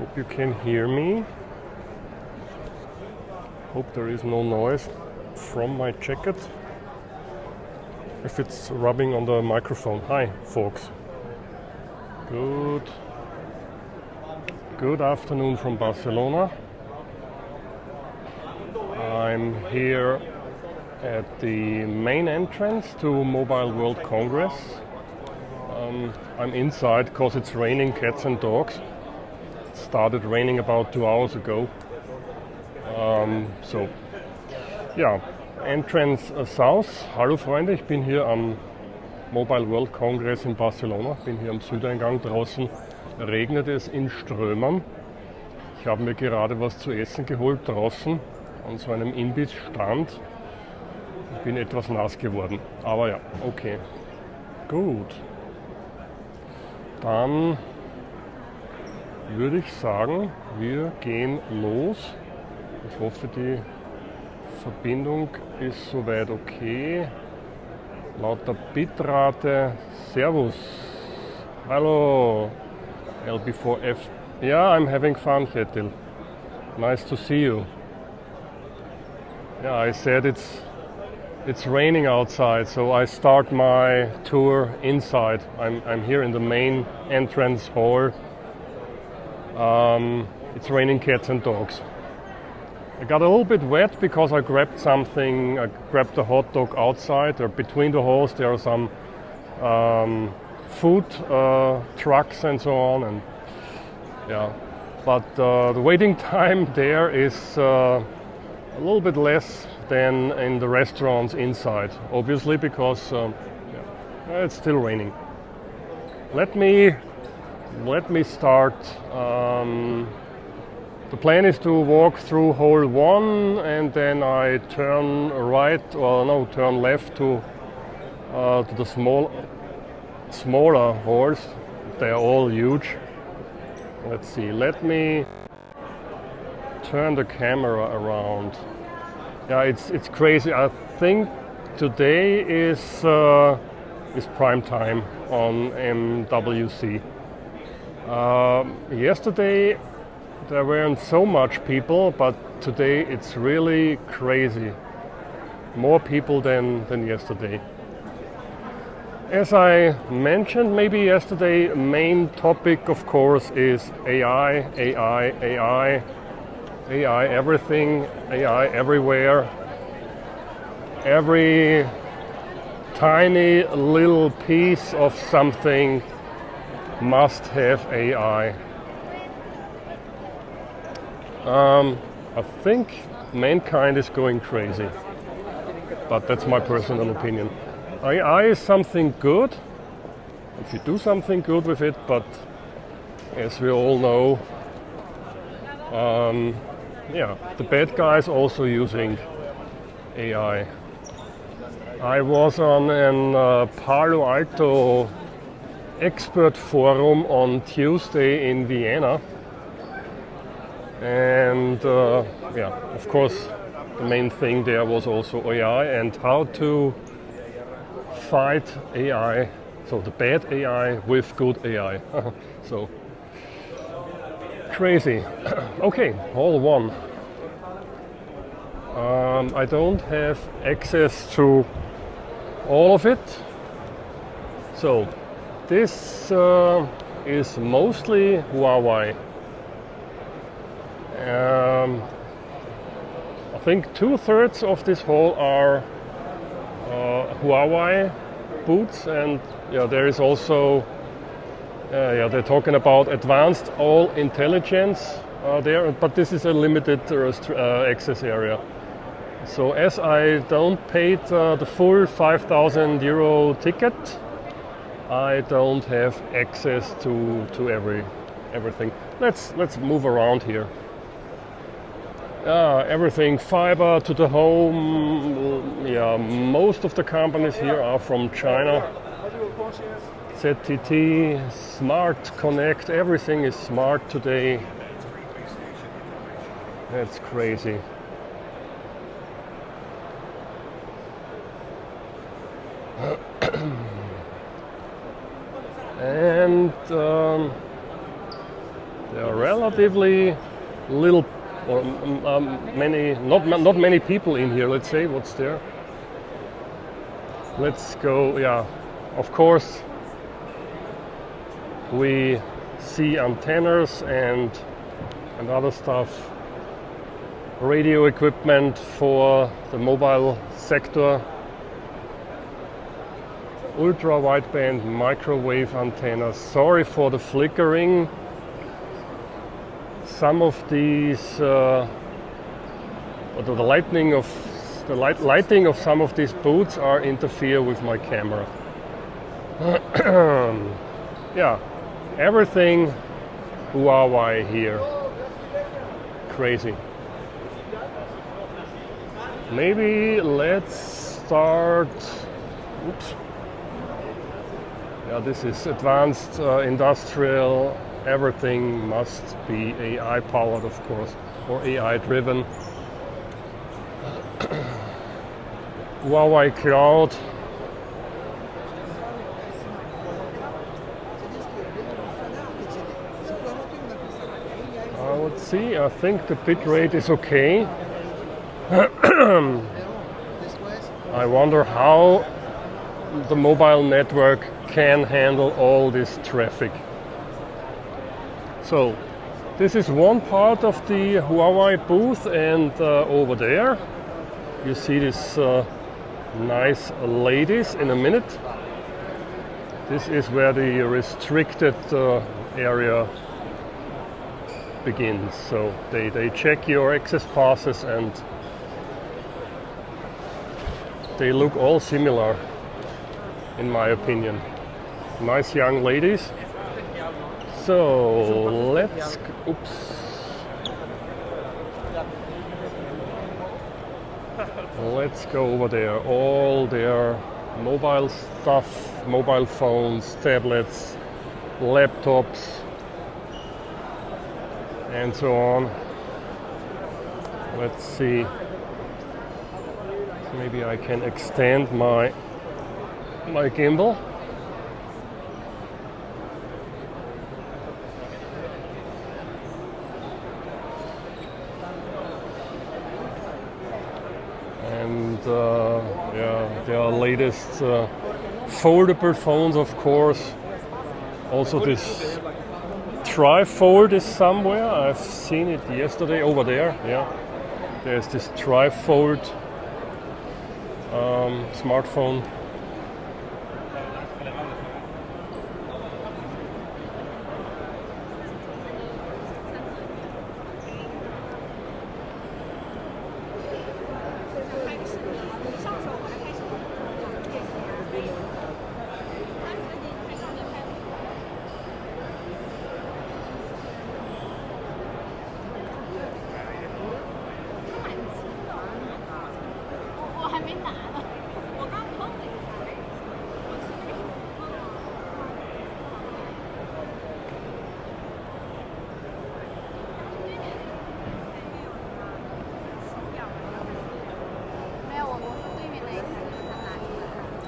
Hope you can hear me. Hope there is no noise from my jacket if it's rubbing on the microphone. Hi, folks. Good afternoon from Barcelona. I'm here at the main entrance to Mobile World Congress. I'm inside because it's raining cats and dogs. It started raining about 2 hours ago. Entrance south. Hallo Freunde, ich bin hier am Mobile World Congress in Barcelona. Bin hier am Südeingang. Draußen regnet es in Strömen. Ich habe mir gerade was zu essen geholt draußen an so einem Imbissstand. Ich bin etwas nass geworden, aber ja, okay. Gut. Dann würde ich sagen, wir gehen los. Ich hoffe, die Verbindung ist soweit okay. Laut der Bitrate. Servus. Hallo. LB4F. Yeah, I'm having fun, Kjetil. Nice to see you. Yeah, I said it's raining outside, so I start my tour inside. I'm here in the main entrance hall. It's raining cats and dogs. I got a little bit wet because I grabbed something. I grabbed a hot dog outside, or between the halls there are some food trucks and so on, and yeah. But the waiting time there is a little bit less than in the restaurants inside, obviously, because it's still raining. Let me start. The plan is to walk through hall 1 and then I turn left to the smaller halls. They are all huge. Let's see. Let me turn the camera around. Yeah, it's crazy. I think today is prime time on MWC. Yesterday there weren't so much people, but today it's really crazy. More people than yesterday. As I mentioned maybe yesterday, main topic of course is AI everything, AI everywhere. Every tiny little piece of something must have AI. I think mankind is going crazy, but that's my personal opinion. AI is something good if you do something good with it, but as we all know, the bad guys also using AI. I was on an Palo Alto expert forum on Tuesday in Vienna. And of course, the main thing there was also AI and how to fight AI, so the bad AI with good AI. So crazy. Okay, hall 1. I don't have access to all of it. So this is mostly Huawei. I think 2/3 of this hall are Huawei booths, and there is also they're talking about advanced all intelligence there, but this is a limited access area. So as I don't pay the full 5,000 euro ticket, I don't have access to everything. Let's move around here. Everything fiber to the home. Yeah, most of the companies here are from China. ZTT, Smart Connect, everything is smart today. That's crazy. And There are relatively little, or many, not many people in here. Let's say what's there. Let's go. Yeah, of course. We see antennas and other stuff. Radio equipment for the mobile sector. Ultra wideband microwave antennas. Sorry for the flickering. Some of these, the lighting of some of these booths are interfere with my camera. Yeah, everything Huawei here. Crazy. Maybe let's start. Oops. Yeah, this is advanced industrial. Everything must be AI powered, of course, or AI driven. Huawei Cloud. Let's see, I think the bit rate is okay. I wonder how the mobile network can handle all this traffic. So, this is one part of the Huawei booth, and over there you see these nice ladies in a minute. This is where the restricted area begins. So they check your access passes and they look all similar, in my opinion. Nice young ladies. So let's go over there. All their mobile stuff, mobile phones, tablets, laptops, and so on. Let's see. Maybe I can extend my gimbal. And yeah, there are latest foldable phones, of course. Also this trifold is somewhere. I've seen it yesterday over there. Yeah, there's this trifold smartphone.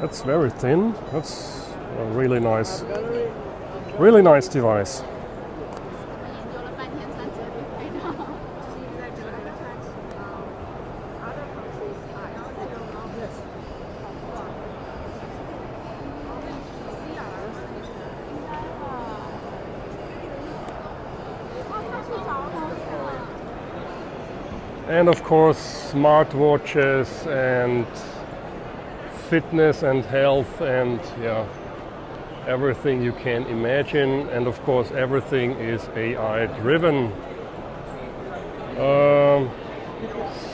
That's very thin. That's a really nice device. And of course, smartwatches and fitness and health and yeah, everything you can imagine. And of course, everything is AI driven.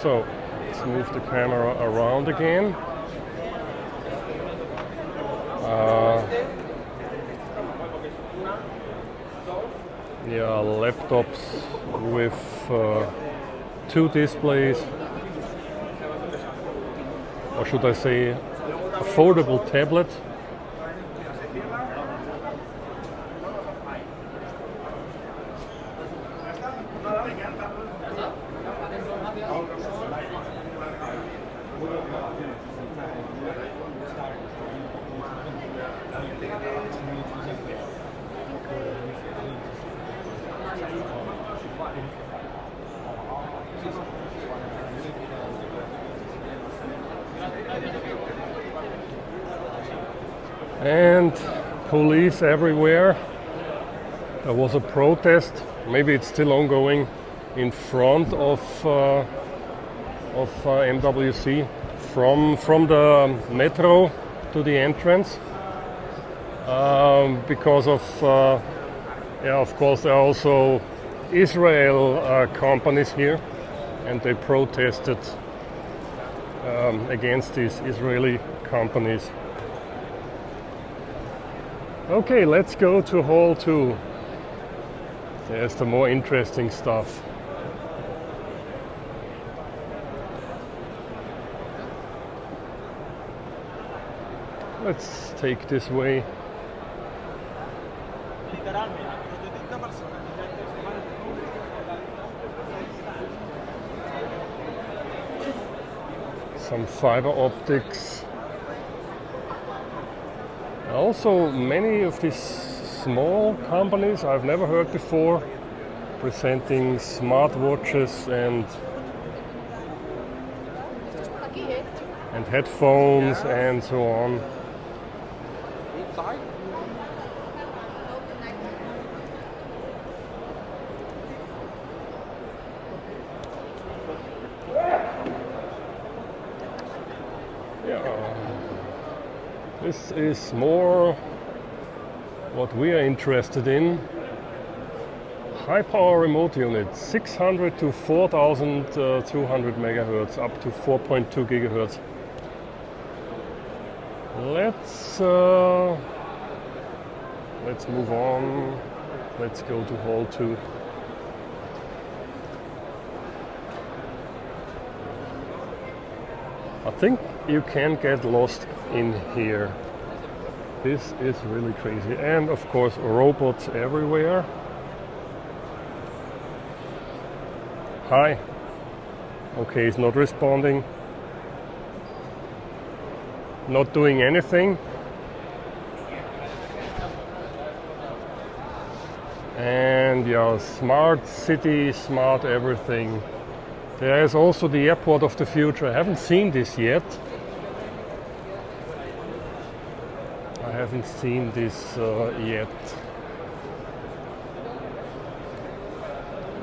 So let's move the camera around again. Yeah, laptops with two displays, or should I say a foldable tablet. and police everywhere. There was a protest, maybe it's still ongoing, in front of MWC, from the metro to the entrance, because of of course there are also Israel companies here, and they protested against these Israeli companies. Okay, let's go to Hall 2. There's the more interesting stuff. Let's take this way. Some fiber optics. Also, many of these small companies I've never heard before, presenting smartwatches and headphones and so on. This is more what we are interested in. High power remote unit, 600 to 4200 megahertz, up to 4.2 gigahertz. Let's move on. Let's go to Hall 2. I think you can get lost in here. This is really crazy. And of course, robots everywhere. Hi. Okay, he's not responding. Not doing anything. And yeah, smart city, smart everything. There is also the airport of the future. I haven't seen this yet. Yet.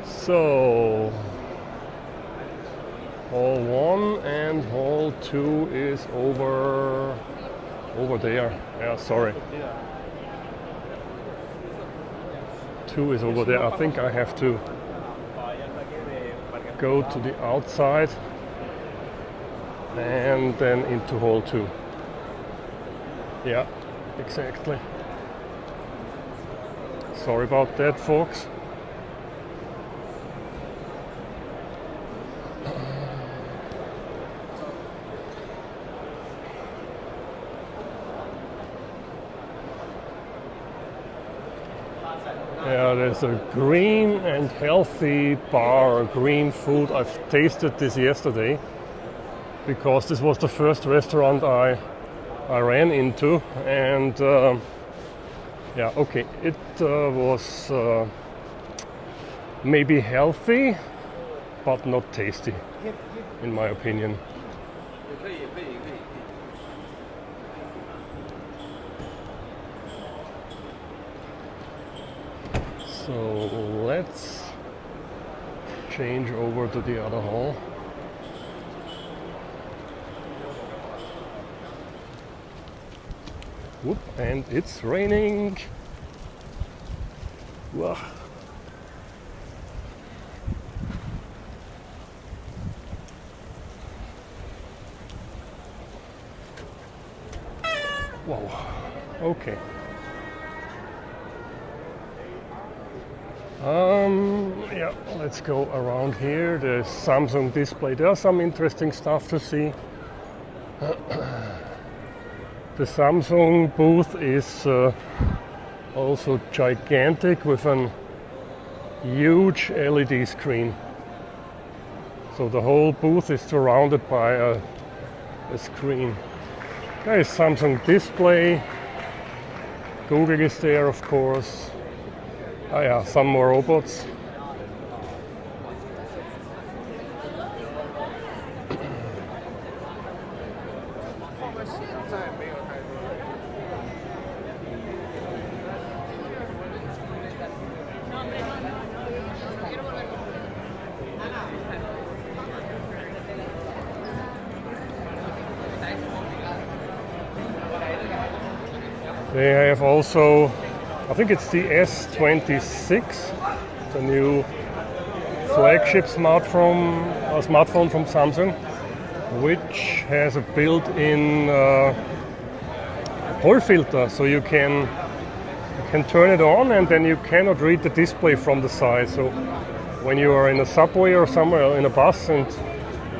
So, Hall 1 and Hall 2 is over there. Yeah, sorry. 2 is over there. I think I have to go to the outside and then into Hall 2. Yeah, exactly. Sorry about that, folks. Yeah, there's a green and healthy bar, green food. I've tasted this yesterday because this was the first restaurant I ran into, and yeah, okay, it was maybe healthy, but not tasty, in my opinion. So let's change over to the other hall. Whoop, and it's raining. Wow. Wow. Okay. Yeah, let's go around here. The Samsung display. There are some interesting stuff to see. The Samsung booth is also gigantic with a huge LED screen. So the whole booth is surrounded by a screen. There is Samsung display. Google is there, of course. Oh yeah, some more robots. They have also, I think it's the S26, the new flagship smartphone from Samsung, which has a built-in pole filter, so you can turn it on and then you cannot read the display from the side. So when you are in a subway or somewhere in a bus and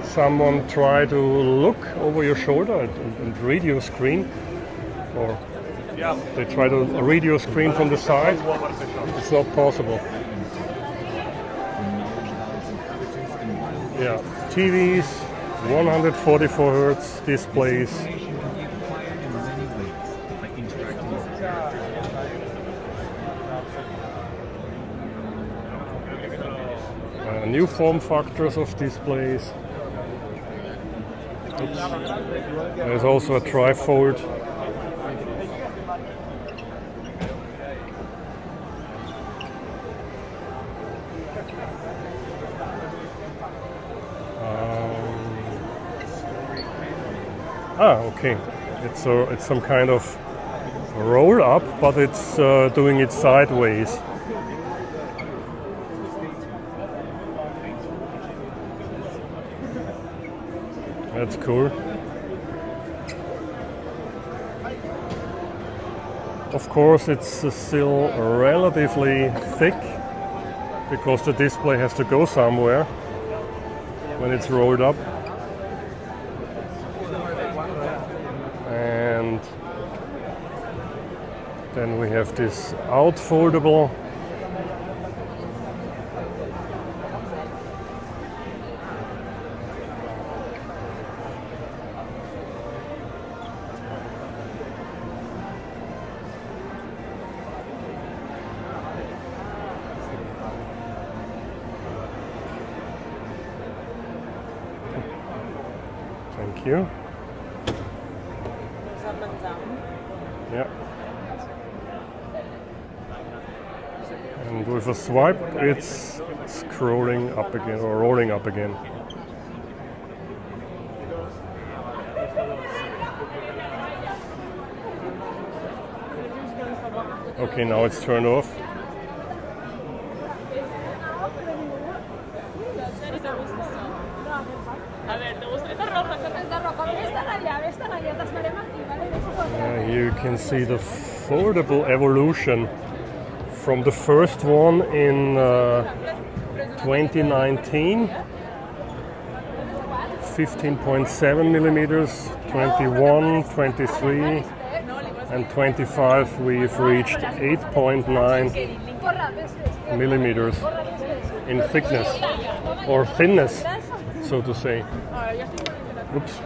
someone try to look over your shoulder and read your screen, or they try to read your screen from the side, it's not possible. Yeah, TVs, 144 Hertz displays. New form factors of displays. Oops. There's also a trifold. Okay. It's some kind of roll up, but it's doing it sideways. That's cool. Of course, it's still relatively thick because the display has to go somewhere when it's rolled up. And then we have this outfoldable . Thank you. Yeah. And with a swipe, it's scrolling up again or rolling up again. Okay, now it's turned off. Here you can see the foldable evolution from the first one in 2019, 15.7 millimeters, 21, 23, and 25. We've reached 8.9 millimeters in thickness, or thinness, so to say. Oops.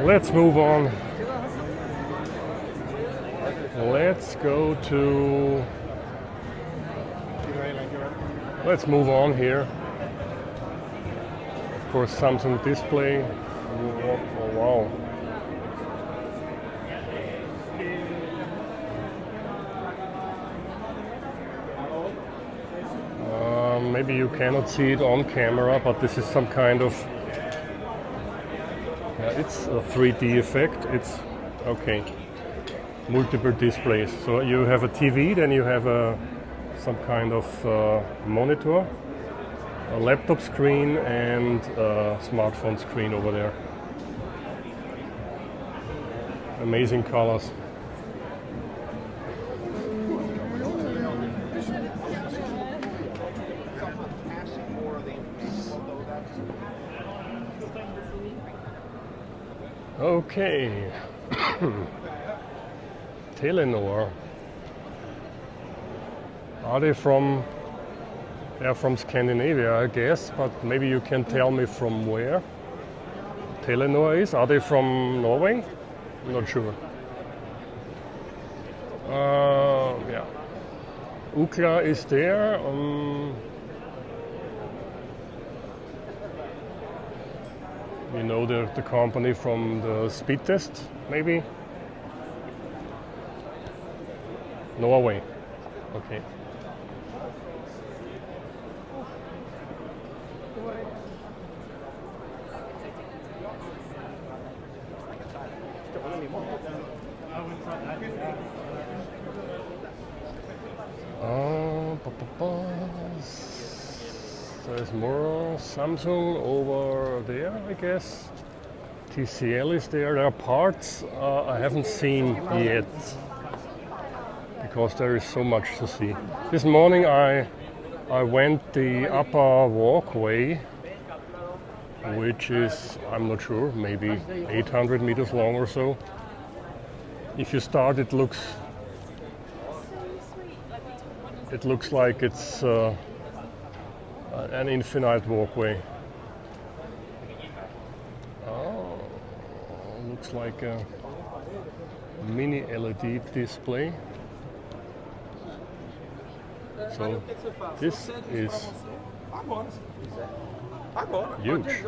Let's move on. Let's move on here. Of course, Samsung display. Oh, wow. Maybe you cannot see it on camera, but this is some kind of it's a 3D effect. It's okay. Multiple displays. So you have a TV, then you have some kind of monitor, a laptop screen, and a smartphone screen over there. Amazing colors. Okay. Telenor. Are they from? They're from Scandinavia, I guess, but maybe you can tell me from where Telenor is. Are they from Norway? I'm not sure. Yeah. Ukla is there. You know the company from the speed test, maybe? Norway. Okay. There's more Samsung over there, I guess. TCL is there. There are parts I haven't seen yet because there is so much to see. This morning I went the upper walkway, which is, I'm not sure, maybe 800 meters long or so. If you start, it looks like it's an infinite walkway. Oh, looks like a mini LED display. So this is huge.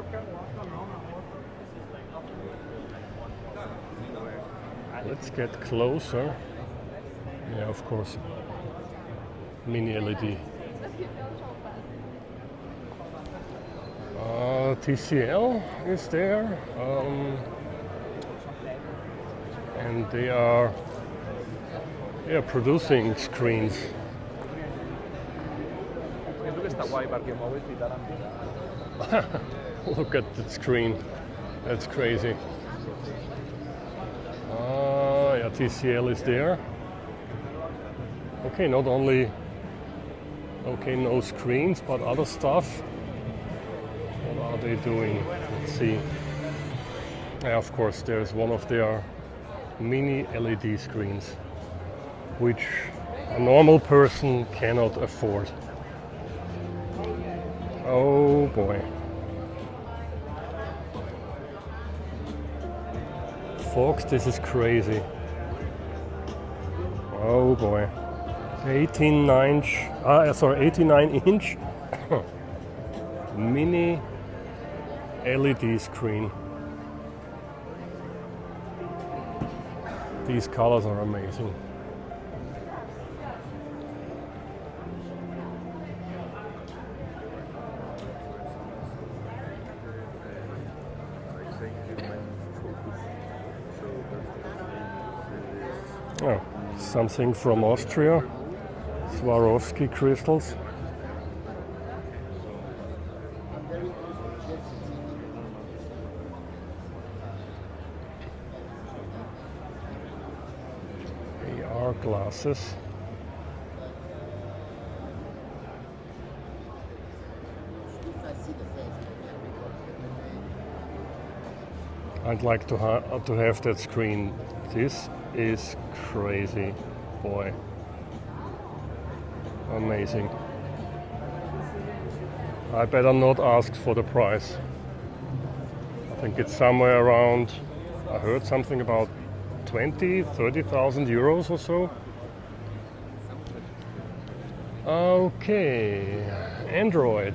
Let's get closer. Yeah, of course. Mini LED. TCL is there, and they are producing screens. Look at that screen, that's crazy. Yeah, TCL is there. Okay, not only no screens, but other stuff. What are they doing? Let's see. Yeah, of course, there's one of their mini LED screens, which a normal person cannot afford. Oh boy. Folks, this is crazy. Oh boy. 89 inch mini LED screen. These colors are amazing. Oh, something from Austria. Swarovski crystals. AR glasses. I'd like to have that screen. This is crazy, boy. Amazing. I better not ask for the price. I think it's somewhere around, I heard something about 30,000 euros or so. Okay, Android.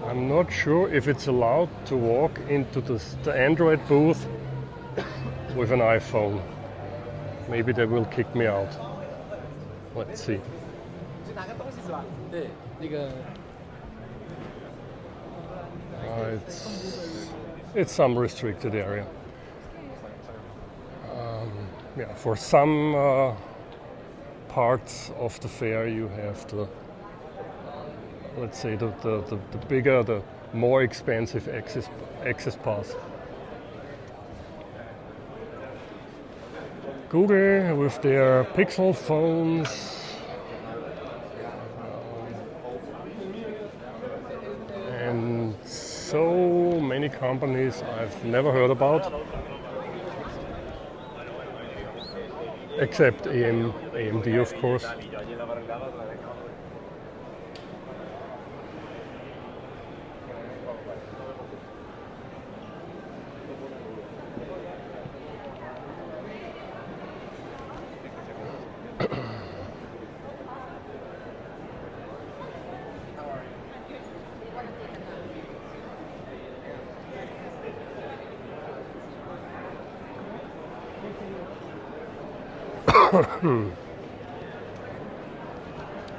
I'm not sure if it's allowed to walk into the Android booth with an iPhone. Maybe they will kick me out. Let's see. It's some restricted area. Yeah, for some parts of the fair you have the, let's say the bigger, the more expensive access pass. Google with their Pixel phones. And so many companies I've never heard about. Except AMD, of course.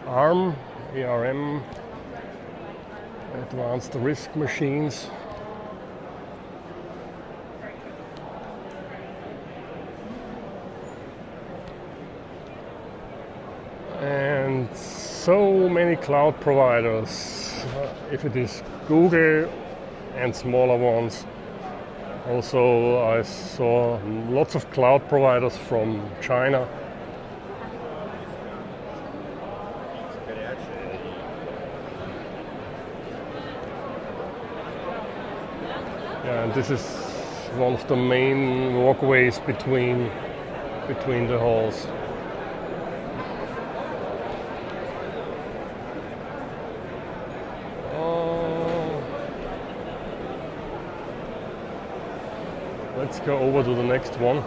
ARM, advanced risk machines. and so many cloud providers. If it is Google and smaller ones. Also, I saw lots of cloud providers from China. Yeah, and this is one of the main walkways between the halls. Let's go over to the next one.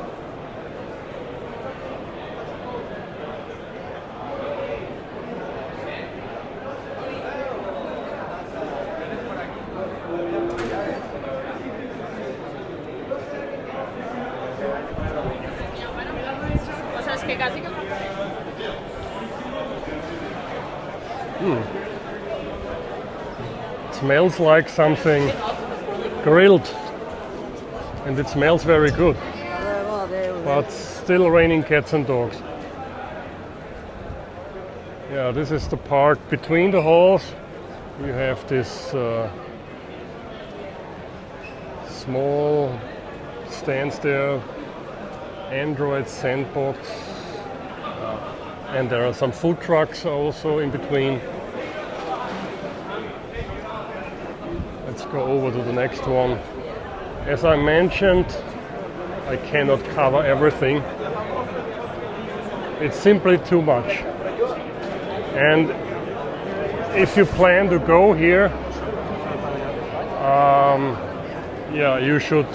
It smells like something grilled. And it smells very good, but still raining cats and dogs. Yeah, this is the part between the halls. You have this small stands there, Android sandbox, and there are some food trucks also in between. Let's go over to the next one. As I mentioned, I cannot cover everything. It's simply too much. And if you plan to go here, you should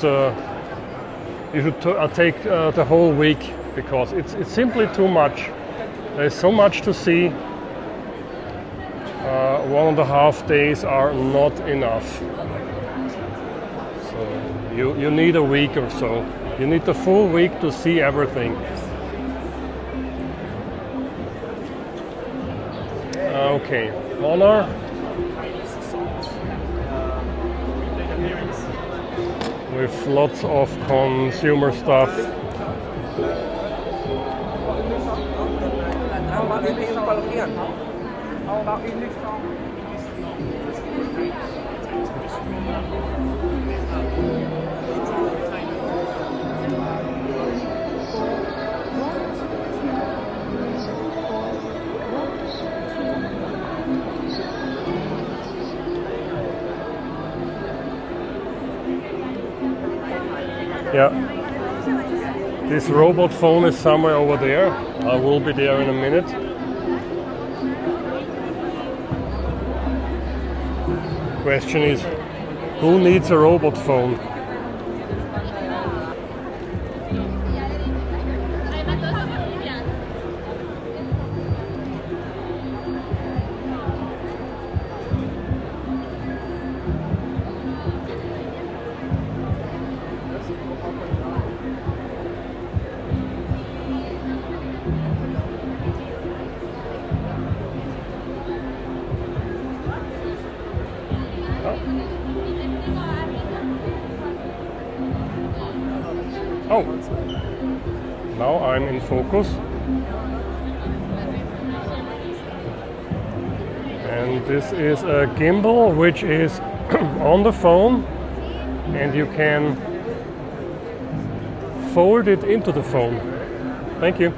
take the whole week, because it's simply too much. There's so much to see. 1.5 days are not enough. You need a week or so. You need the full week to see everything. Okay, Honor. With lots of consumer stuff. Yeah, this robot phone is somewhere over there. I will be there in a minute. Question is, who needs a robot phone? Oh, now I'm in focus. And this is a gimbal which is on the phone, and you can fold it into the phone. Thank you.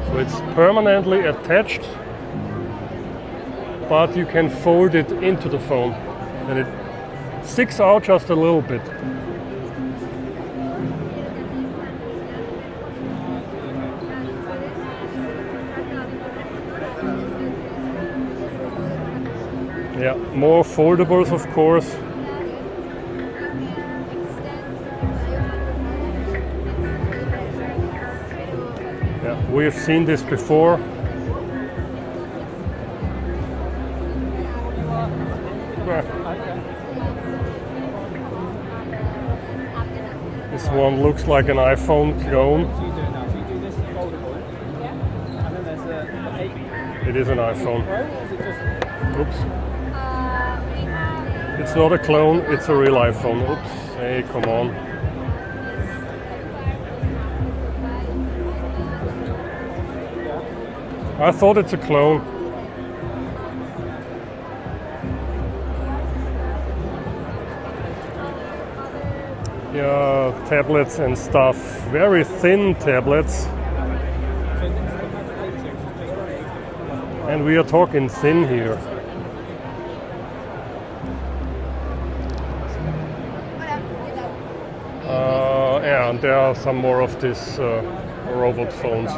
So it's permanently attached, but you can fold it into the phone, and it sticks out just a little bit. Yeah, more foldables, of course. Yeah, we have seen this before. This one looks like an iPhone clone. It is an iPhone. Oops. It's not a clone, it's a real iPhone. Oops, hey, come on. I thought it's a clone. Yeah, tablets and stuff. Very thin tablets. And we are talking thin here. Yeah, and there are some more of these robot phones.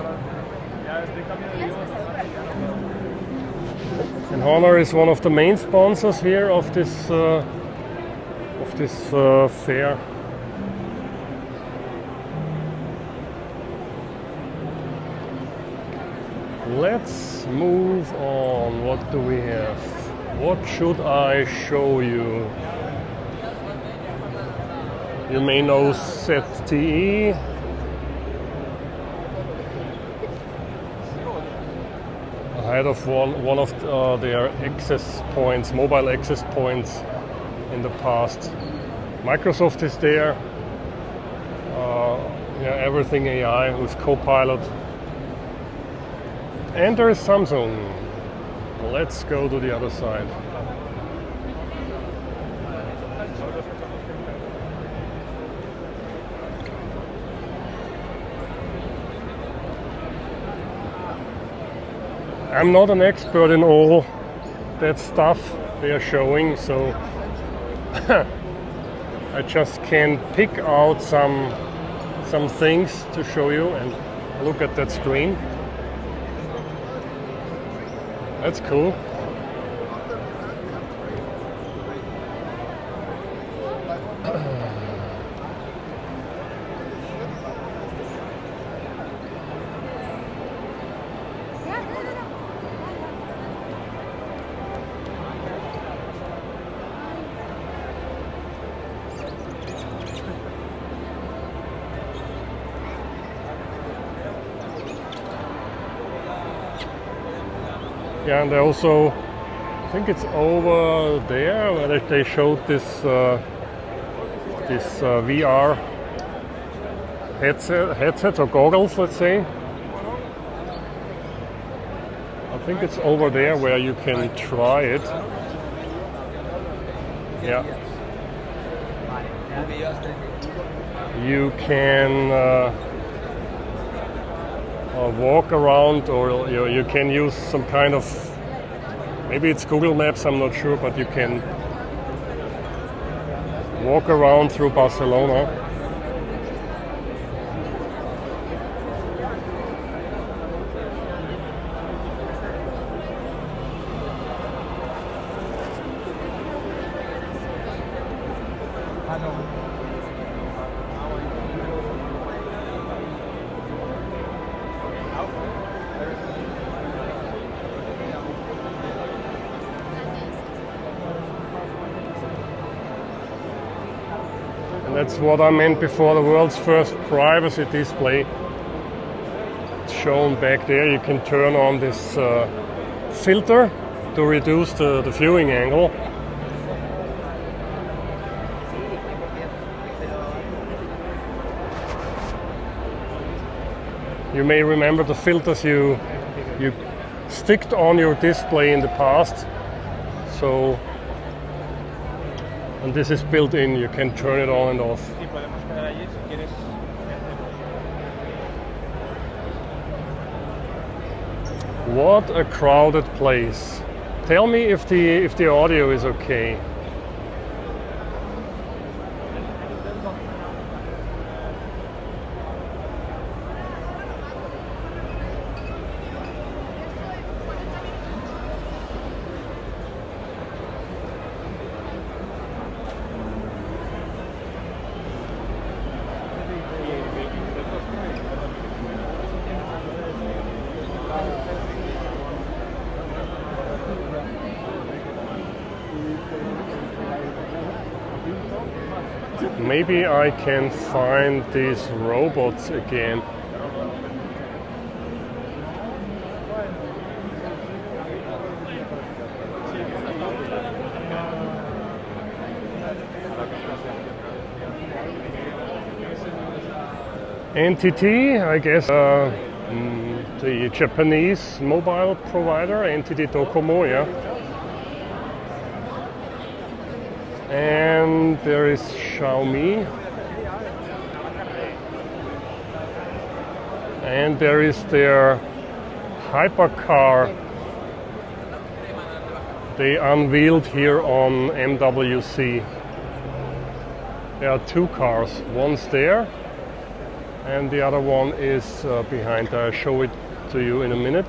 And Honor is one of the main sponsors here of this fair. Let's move on. What do we have? What should I show you? You may know ZTE. Ahead of one of their access points, mobile access points in the past. Microsoft is there. Yeah, everything AI with Copilot. And there is Samsung. Let's go to the other side. I'm not an expert in all that stuff they are showing, so I just can pick out some things to show you and look at that screen. That's cool. Yeah, and they also, I think it's over there where they showed this VR headsets or goggles, let's say. I think it's over there where you can try it. Yeah. You can walk around, or you can use some kind of, maybe it's Google Maps, I'm not sure, but you can walk around through Barcelona. That's what I meant before, the world's first privacy display. It's shown back there. You can turn on this filter to reduce the viewing angle. You may remember the filters you sticked on your display in the past. So, and this is built in, you can turn it on and off. What a crowded place. Tell me if the audio is okay. Maybe I can find these robots again. Entity, I guess. the Japanese mobile provider, NTT Docomo, yeah. And there is Xiaomi. And there is their hypercar they unveiled here on MWC. There are two cars, one's there and the other one is behind. I'll show it to you in a minute.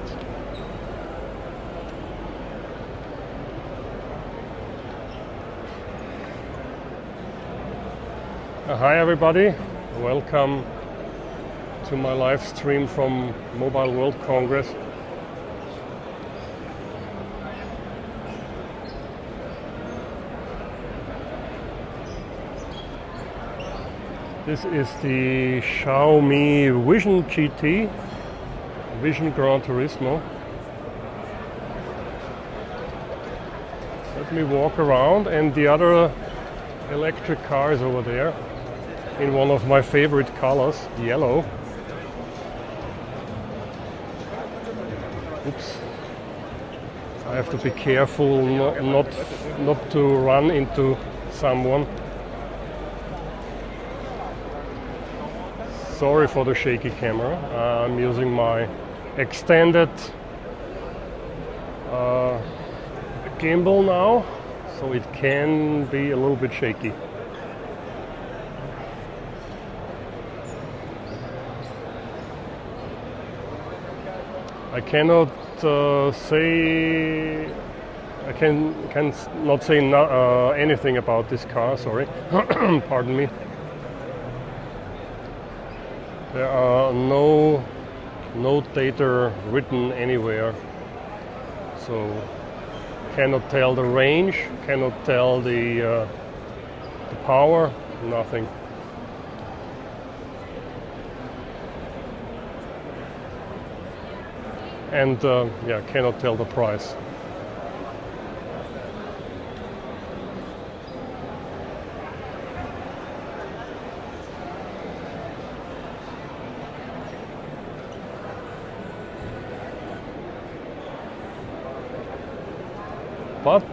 Hi everybody, welcome to my live stream from Mobile World Congress. This is the Xiaomi Vision GT, Vision Gran Turismo. Let me walk around, and the other electric car is over there in one of my favorite colors, yellow. Oops. I have to be careful not to run into someone. Sorry for the shaky camera. I'm using my extended gimbal now, so it can be a little bit shaky. I cannot say. I cannot say anything about this car. Sorry, pardon me. There are no data written anywhere, so cannot tell the range, cannot tell the power, nothing. And cannot tell the price. But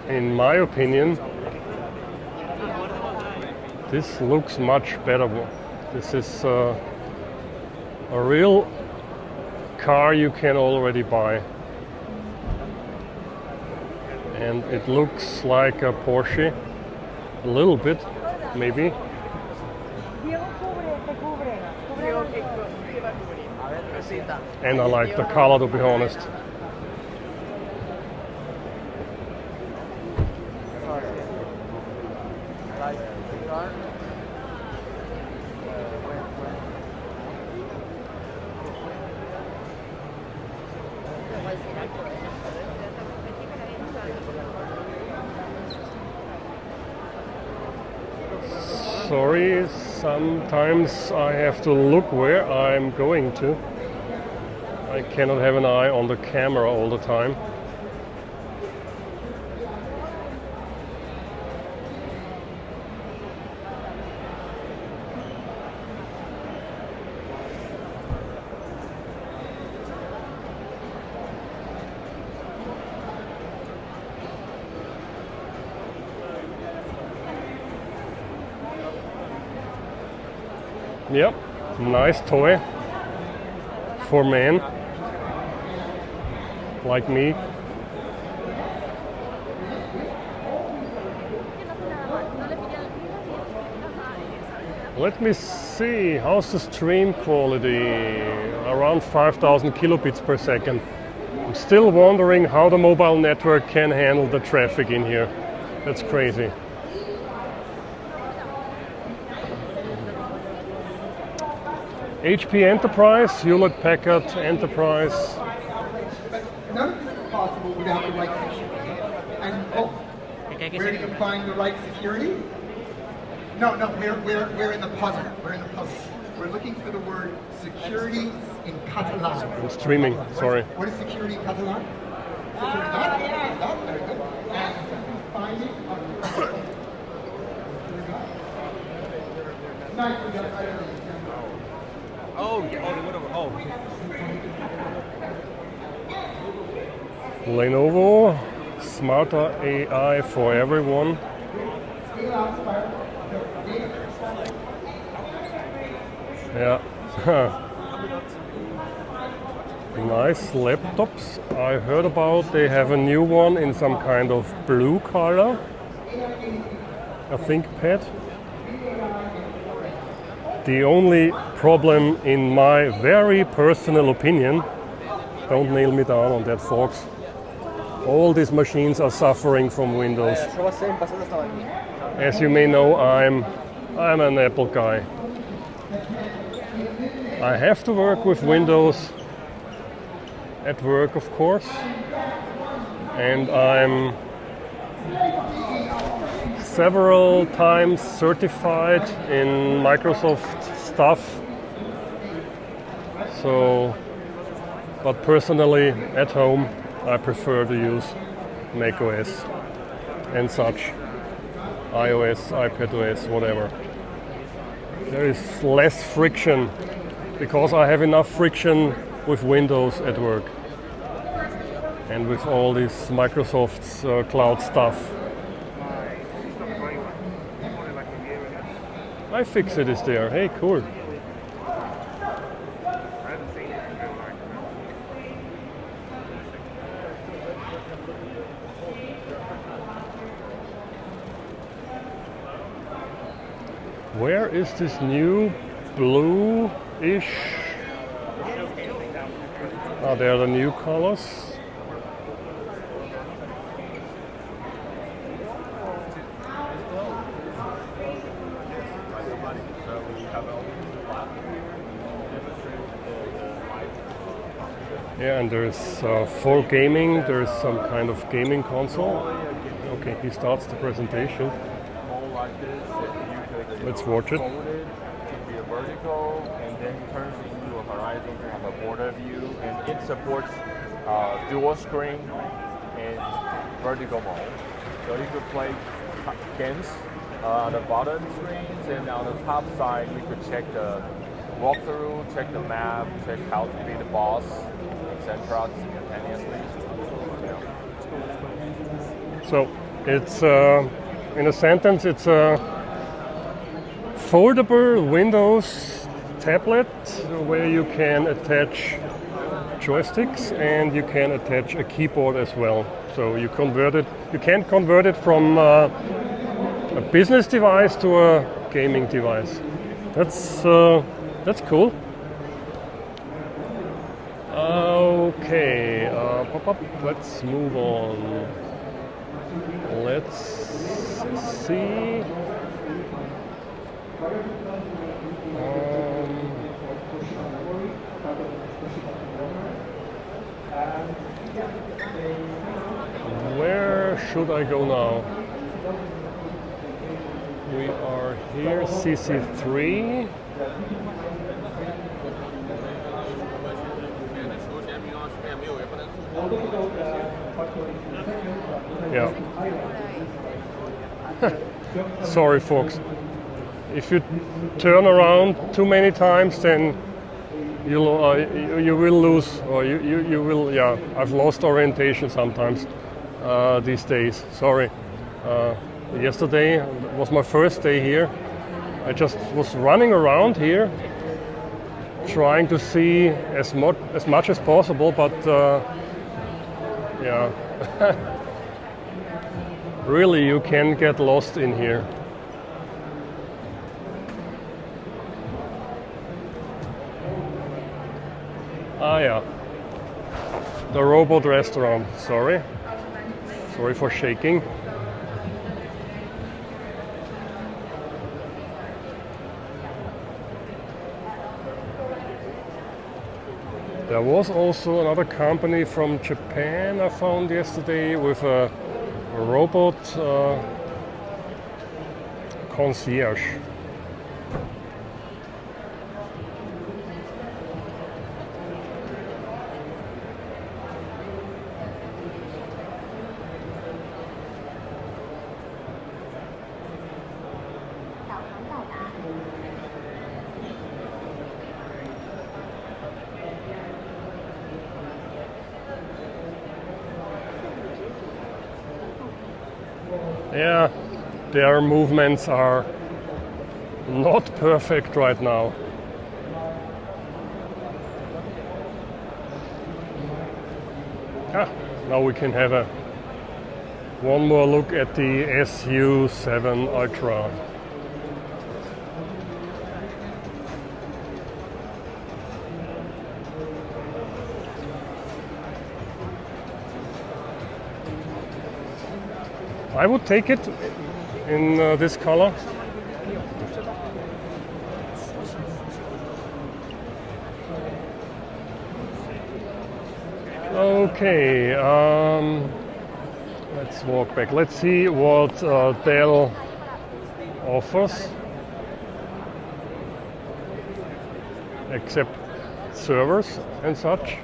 in my opinion, this looks much better. This is a real car you can already buy. And it looks like a Porsche, a little bit, maybe. And I like the color, to be honest. Sorry, sometimes I have to look where I'm going to. I cannot have an eye on the camera all the time. Yep, nice toy for men like me. Let me see, how's the stream quality? Around 5,000 kilobits per second. I'm still wondering how the mobile network can handle the traffic in here. That's crazy. HP Enterprise, Hewlett Packard Enterprise. But none of this is possible without the right security. And where do you find the right security? No, we're in the puzzle. We're in the puzzle. We're looking for the word security in Catalan. I'm streaming, sorry. What is security in Catalan? Seguridad? Very good. And find it on Nice, we got it right over there. Oh, yeah. Oh, whatever. Oh. Lenovo, smarter AI for everyone. Yeah. Nice laptops. I heard about they have a new one in some kind of blue color. A ThinkPad. The only problem, in my very personal opinion, don't nail me down on that, folks. All these machines are suffering from Windows. As you may know, I'm an Apple guy. I have to work with Windows at work, of course, and I'm several times certified in Microsoft stuff. So, but personally, at home, I prefer to use macOS and such, iOS, iPadOS, whatever. There is less friction because I have enough friction with Windows at work and with all this Microsoft's cloud stuff. iFixit is there. Hey, cool. Where is this new blue-ish? Ah, there are the new colors. Yeah, and there's for gaming, there's some kind of gaming console. Okay, he starts the presentation. Let's watch it. To be a vertical, and then turns into a horizon to have a border view, and it supports dual screen and vertical mode. So you could play games on the bottom screens, and on the top side we could check the walkthrough, check the map, check how to beat the boss, etc. simultaneously. So it's in a sentence, it's a foldable Windows tablet where you can attach joysticks and you can attach a keyboard as well. So you can convert it from a business device to a gaming device. That's cool. Okay, let's move on. Let's see. Where should I go now? We are here, CC3. Yeah. Sorry, folks. If you turn around too many times, then you will lose, or you will. Yeah, I've lost orientation sometimes these days. Sorry. Yesterday was my first day here. I just was running around here, trying to see as much as possible, but yeah, really you can get lost in here. Ah, yeah, the robot restaurant. Sorry for shaking. There was also another company from Japan I found yesterday with a robot concierge. Yeah, their movements are not perfect right now. Now we can have one more look at the SU7 Ultra. I would take it in this color. Okay, let's walk back. Let's see what Dell offers, except servers and such.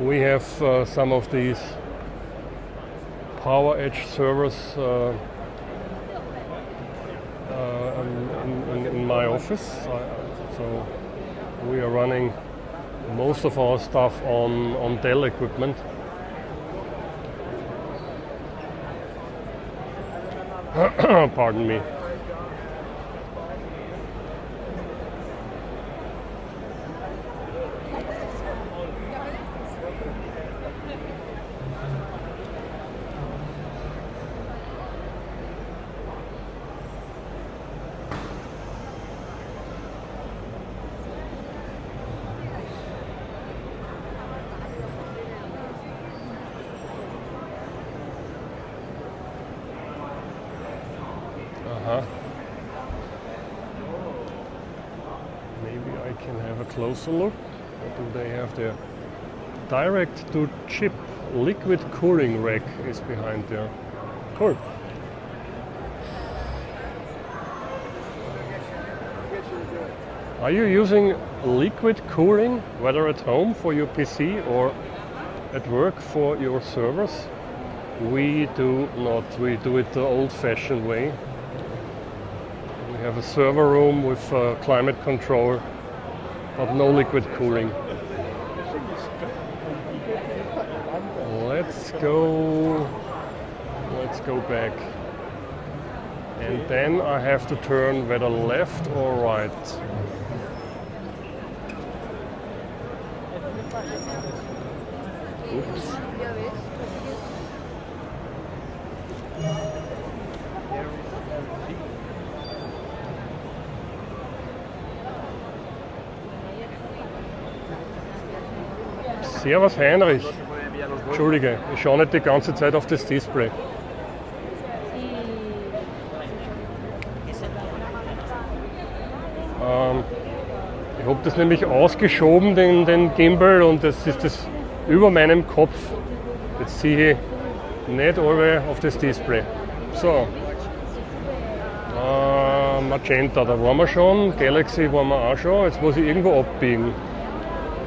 We have some of these Power Edge servers in my office, so we are running most of our stuff on Dell equipment. Pardon me. Maybe I can have a closer look. What do they have there? Direct to chip liquid cooling rack is behind there. Cool. Are you using liquid cooling, whether at home for your PC or at work for your servers? We do not. We do it the old-fashioned way. We have a server room with climate control, but no liquid cooling. Let's go back. And then I have to turn whether left or right. Oops. Servus Heinrich. Entschuldige, ich schaue nicht die ganze Zeit auf das Display. Ich habe das nämlich ausgeschoben, den Gimbal, und das ist das über meinem Kopf. Jetzt sehe ich nicht alle auf das Display. So. Magenta, da waren wir schon. Galaxy waren wir auch schon. Jetzt muss ich irgendwo abbiegen.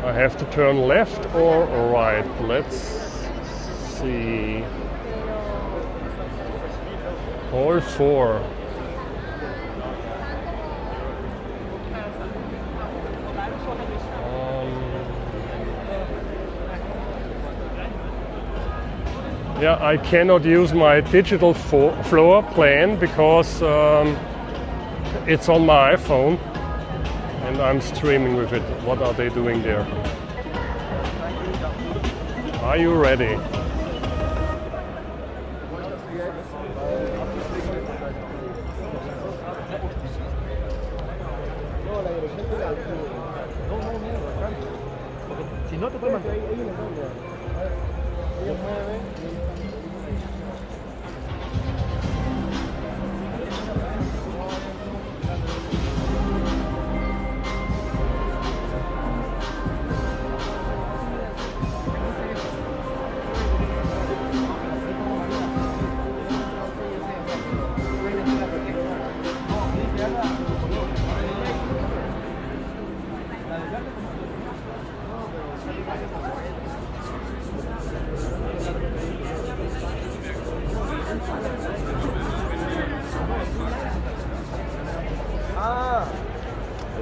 I have to turn left or right. Let's see. Hall 4. Yeah, I cannot use my digital floor plan because it's on my iPhone and I'm streaming with it. What are they doing there? Are you ready?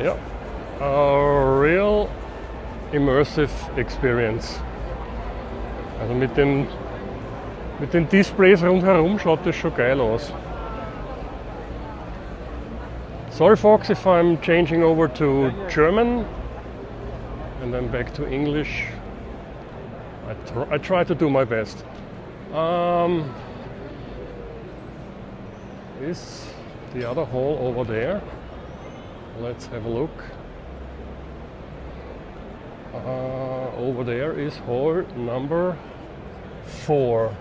Yeah, a real immersive experience. Also mit den Displays rundherum schaut das schon geil aus. Sorry folks if I'm changing over to German and then back to English. I try to do my best. Is the other hall over there? Let's have a look. Over there is hall number 4.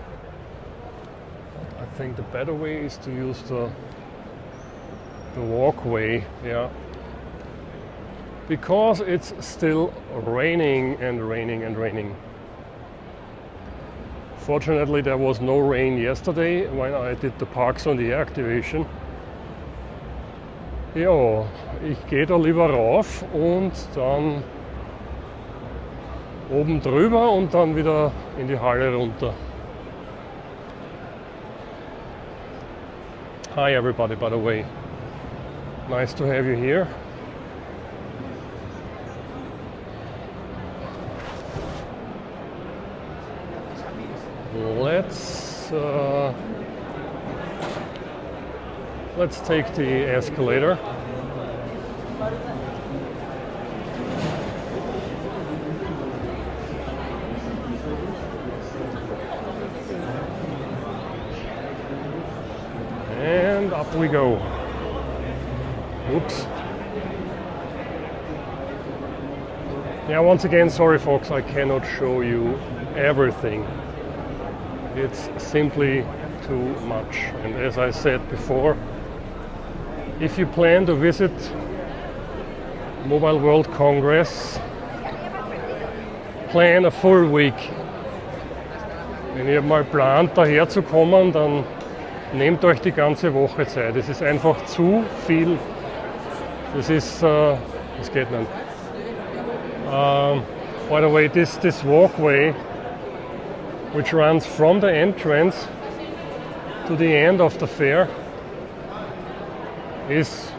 I think the better way is to use the walkway, yeah. Because it's still raining and raining and raining. Fortunately, there was no rain yesterday when I did the Parks on the Air activation. Ja, ich gehe da lieber rauf und dann oben drüber und dann wieder in die Halle runter. Hi everybody, by the way. Nice to have you here. Let's take the escalator. And up we go. Oops. Yeah, once again, sorry folks, I cannot show you everything. It's simply too much. And as I said before, if you plan to visit Mobile World Congress, plan a full week. Wenn ihr mal plant, daher zu kommen, dann nehmt euch die ganze Woche Zeit. Es ist einfach zu viel. Das geht nicht. By the way, this walkway, which runs from the entrance to the end of the fair, is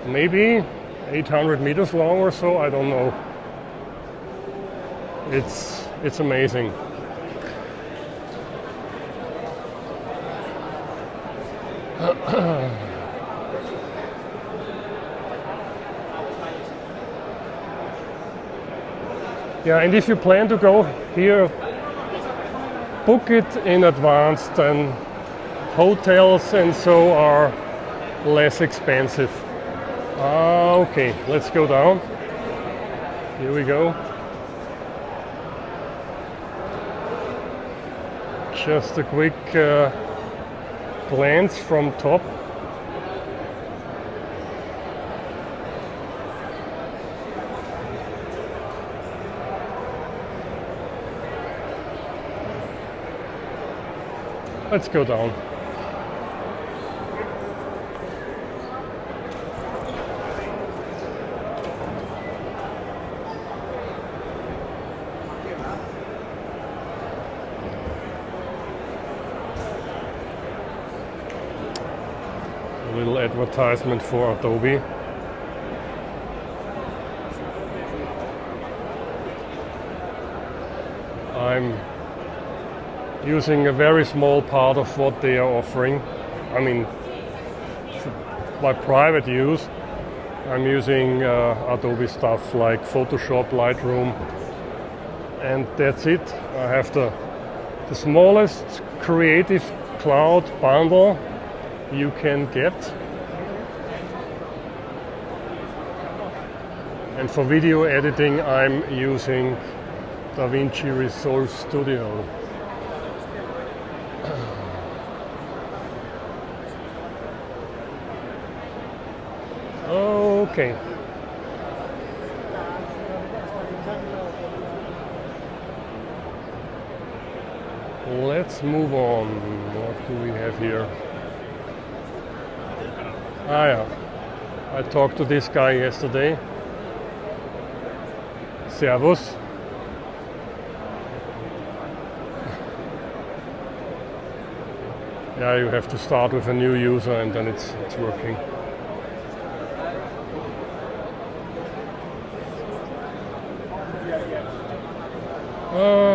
maybe 800 meters long or so. I don't know. It's amazing. Yeah, and if you plan to go here, book it in advance. Then hotels and so are less expensive. Okay, let's go down. Here we go. Just a quick glance from top. Let's go down. A little advertisement for Adobe. I'm using a very small part of what they are offering. I mean, for my private use, I'm using Adobe stuff like Photoshop, Lightroom, and that's it. I have the smallest Creative Cloud bundle you can get. And for video editing, I'm using DaVinci Resolve Studio. Okay. Let's move on. What do we have here? Yeah. I talked to this guy yesterday. Servus. Yeah, you have to start with a new user and then it's working. Okay.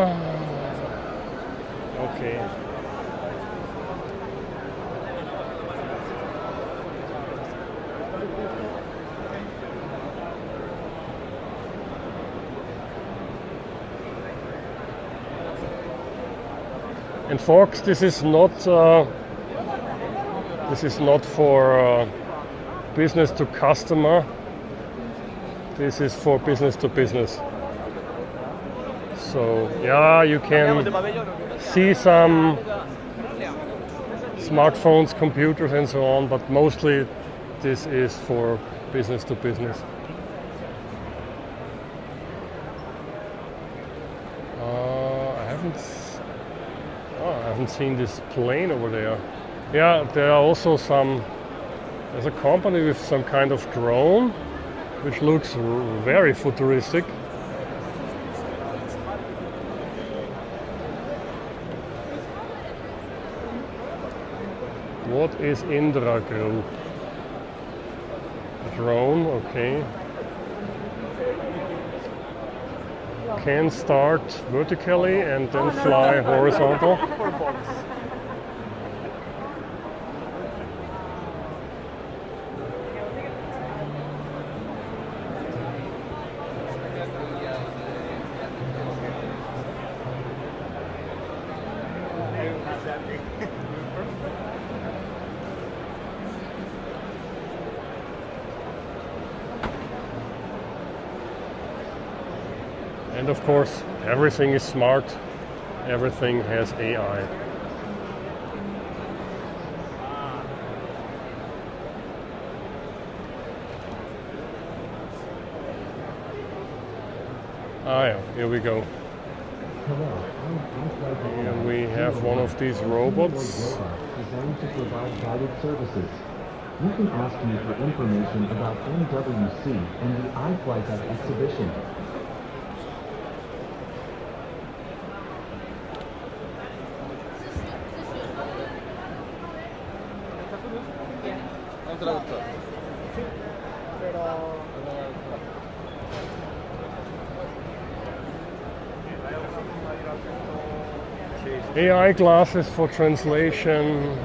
And folks, this is not for business to customer. This is for business to business. So yeah, you can see some smartphones, computers, and so on, but mostly this is for business to business. I haven't seen this plane over there. Yeah, there are also there's a company with some kind of drone, which looks very futuristic. What is Indra Group? Drone, okay. Can start vertically and then fly horizontal. And of course, everything is smart, everything has AI. Yeah, here we go. Here we have one of these robots. Designed to provide guided services. You can ask me for information about MWC and the iFlight exhibition. AI glasses for translation.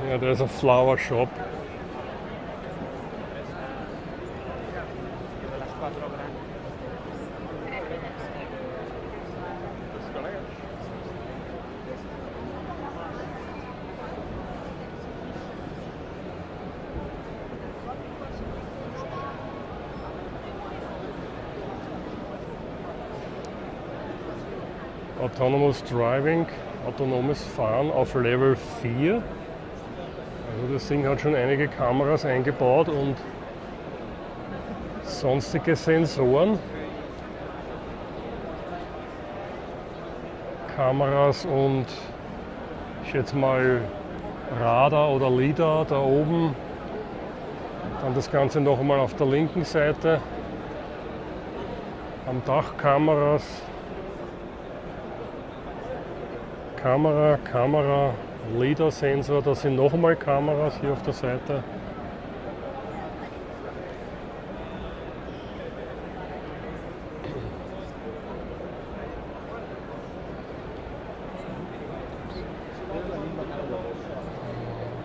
Yeah, there's a flower shop. Autonomous Driving, autonomes Fahren auf Level 4. Also das Ding hat schon einige Kameras eingebaut und sonstige Sensoren. Kameras und ich schätze mal Radar oder LiDAR da oben. Dann das Ganze noch einmal auf der linken Seite. Am Dach Kameras. Kamera, LiDAR-Sensor, da sind noch einmal Kameras hier auf der Seite.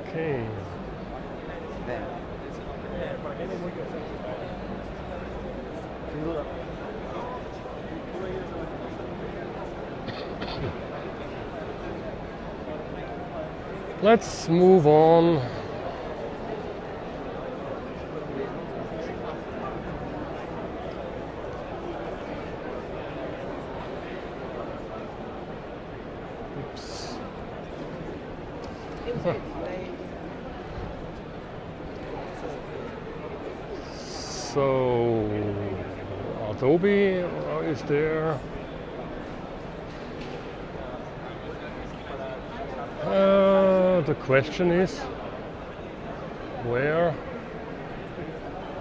Okay. Let's move on. Oops. So, Adobe is there. The question is where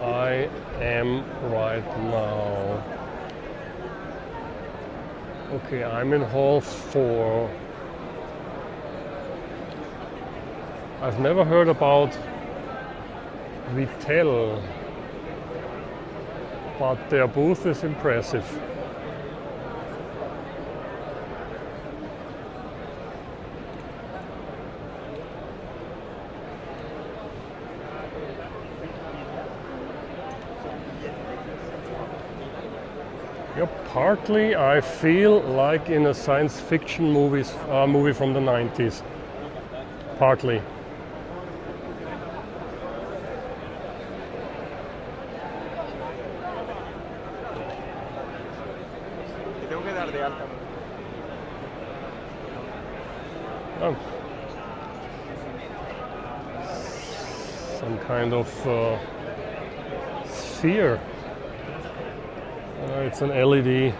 I am right now. Okay, I'm in hall 4. I've never heard about Vittel, but their booth is impressive. Yeah, partly I feel like in a science fiction movie from the 90s. Partly. Oh. Some kind of sphere. It's an LED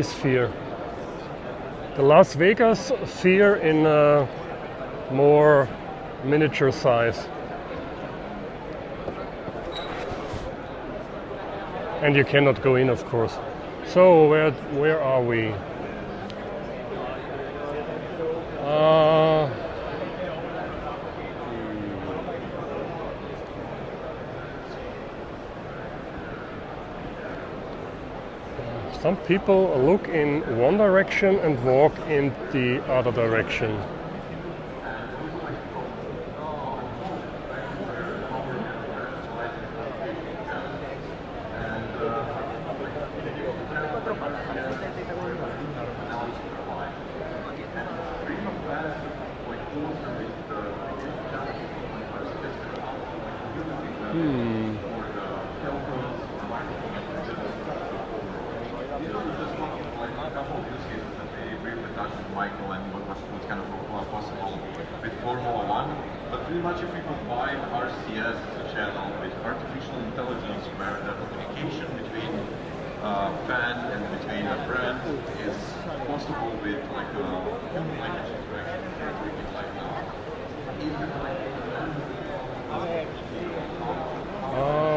sphere. The Las Vegas sphere in a more miniature size. And you cannot go in, of course. So where are we? Some people look in one direction and walk in the other direction.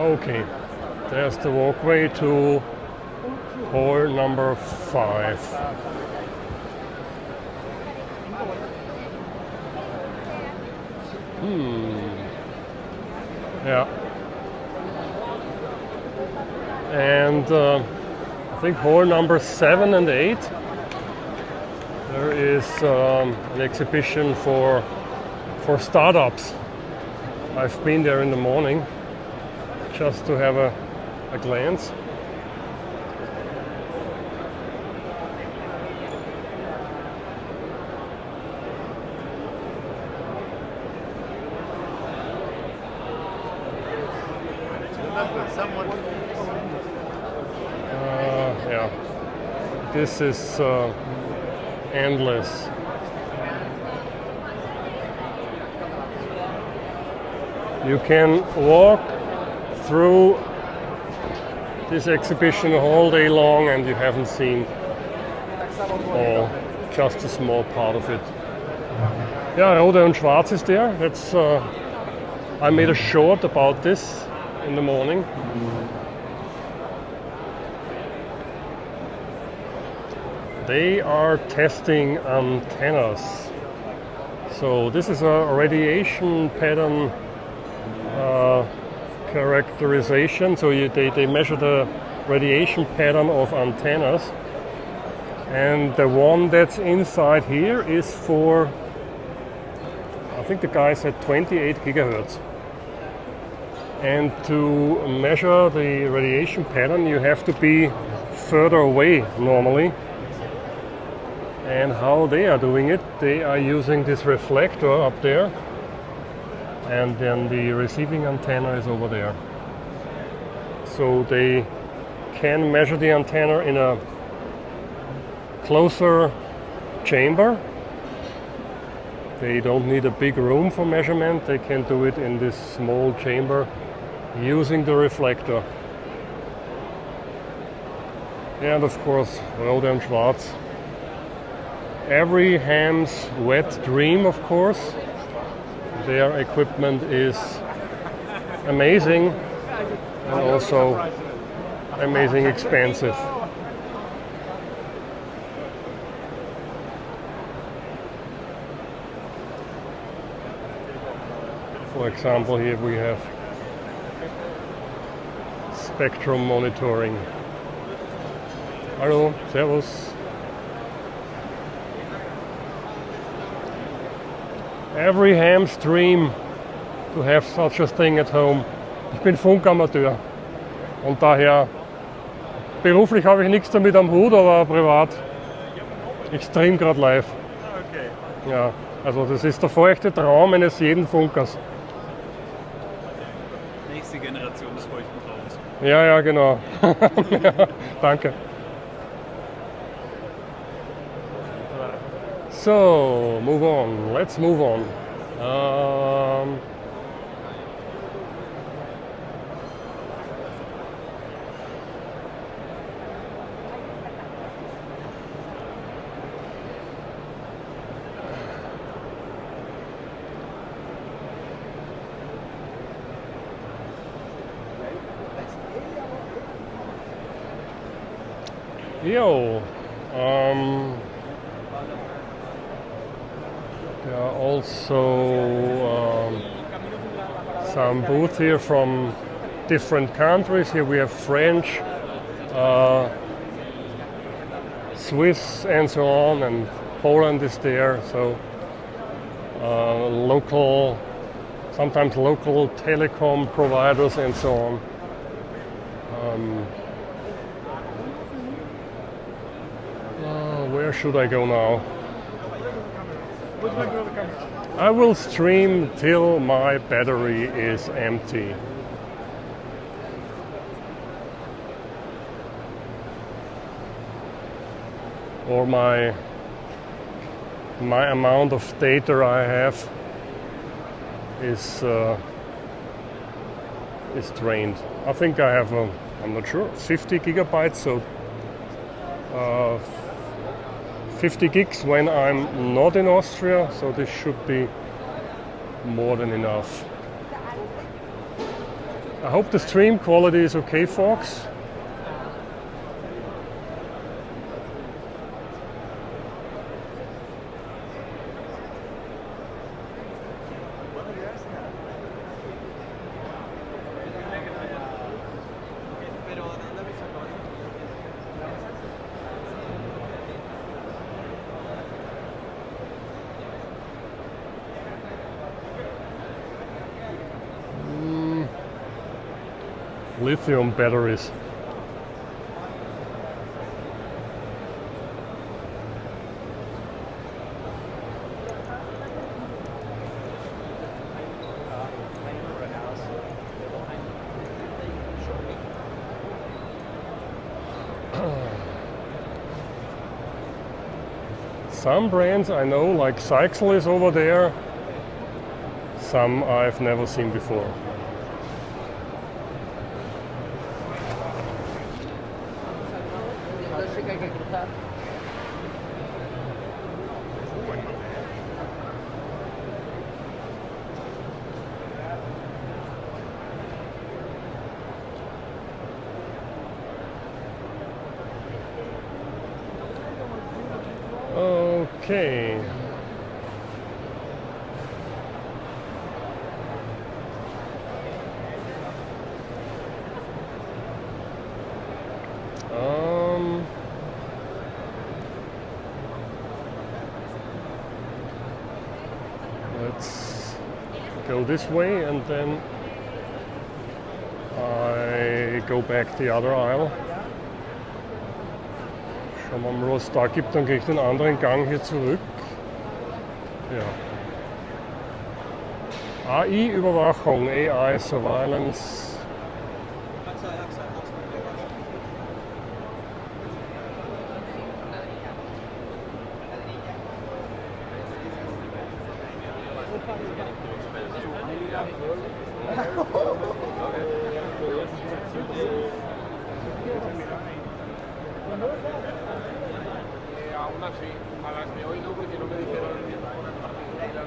Okay, there's the walkway to hall number 5. Yeah. And I think hall number 7 and 8, there is an exhibition for startups. I've been there in the morning just to have a glance. Yeah, this is endless. You can walk through this exhibition all day long and you haven't seen all, just a small part of it. Yeah, Rote und Schwarz is there. That's I made a short about this in the morning. They are testing antennas. So this is a radiation pattern characterization. So they measure the radiation pattern of antennas. And the one that's inside here is for, I think the guy said 28 gigahertz. And to measure the radiation pattern, you have to be further away normally. And how they are doing it, they are using this reflector up there, and then the receiving antenna is over there. So they can measure the antenna in a closer chamber. They don't need a big room for measurement, they can do it in this small chamber using the reflector. And of course, Rode and Schwarz. Every ham's wet dream, of course. Their equipment is amazing and also amazing expensive. For example, here we have spectrum monitoring. Hallo, servus. Every ham's dream to have such a thing at home. Ich bin Funkamateur und daher beruflich habe ich nichts damit am Hut, aber privat, ich stream gerade live. Okay. Ja, also das ist der feuchte Traum eines jeden Funkers. Nächste Generation des feuchten Traums. Ja, ja, genau. Ja, danke. So, move on. Let's move on. Yo. There are also some booths here from different countries. Here we have French, Swiss, and so on, and Poland is there. So local, sometimes local telecom providers and so on. Where should I go now? I will stream till my battery is empty. Or my amount of data I have is drained. I think I have, I'm not sure, 50 gigabytes, so 50 gigs when I'm not in Austria, so this should be more than enough. I hope the stream quality is okay, folks. Lithium batteries. Some brands I know, like Cycle is over there. Some I've never seen before. Okay. Let's go this way and then I go back the other aisle. Schauen wir mal, was es da gibt, dann gehe ich den anderen Gang hier zurück. Ja. AI-Überwachung, AI Surveillance.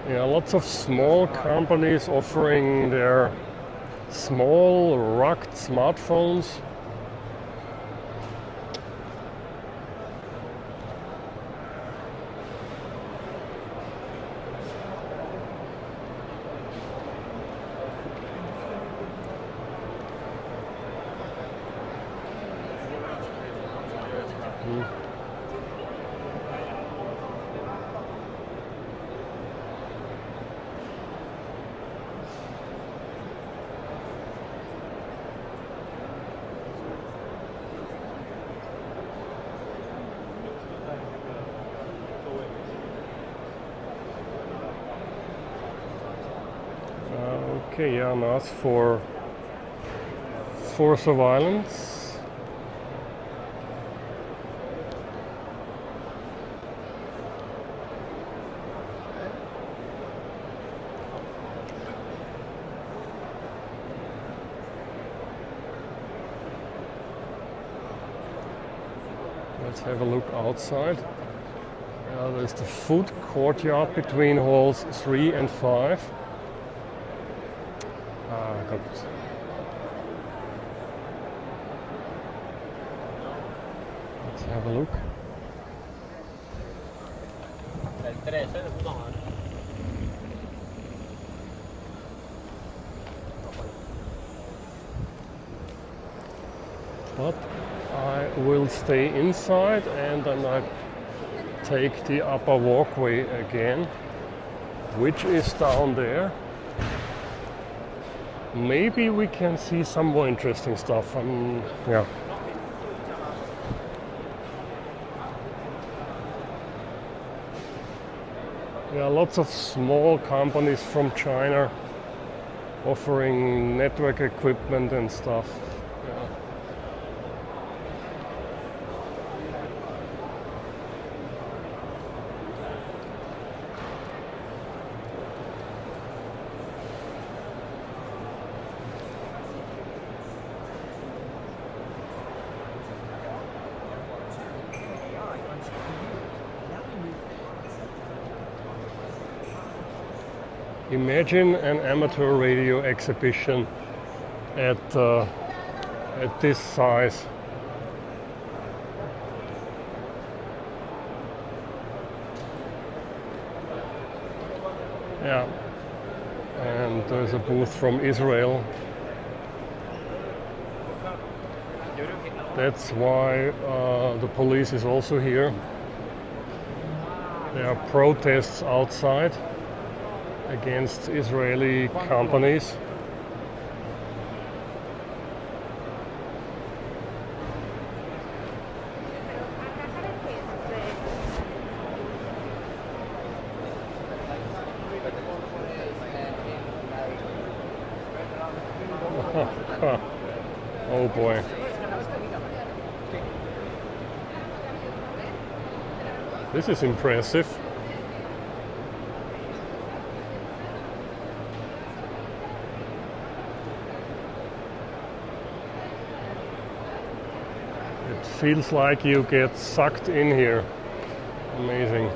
Yeah, lots of small companies offering their small rugged smartphones. Okay, yeah, now it's for surveillance. Let's have a look outside. There's the food courtyard between halls 3 and 5. Let's have a look. But I will stay inside and then I take the upper walkway again, which is down there. Maybe we can see some more interesting stuff. Yeah. Yeah, lots of small companies from China offering network equipment and stuff. Yeah. Imagine an amateur radio exhibition at this size. Yeah, and there's a booth from Israel. That's why the police is also here. There are protests outside against Israeli companies. Oh boy. This is impressive. It feels like you get sucked in here. Amazing.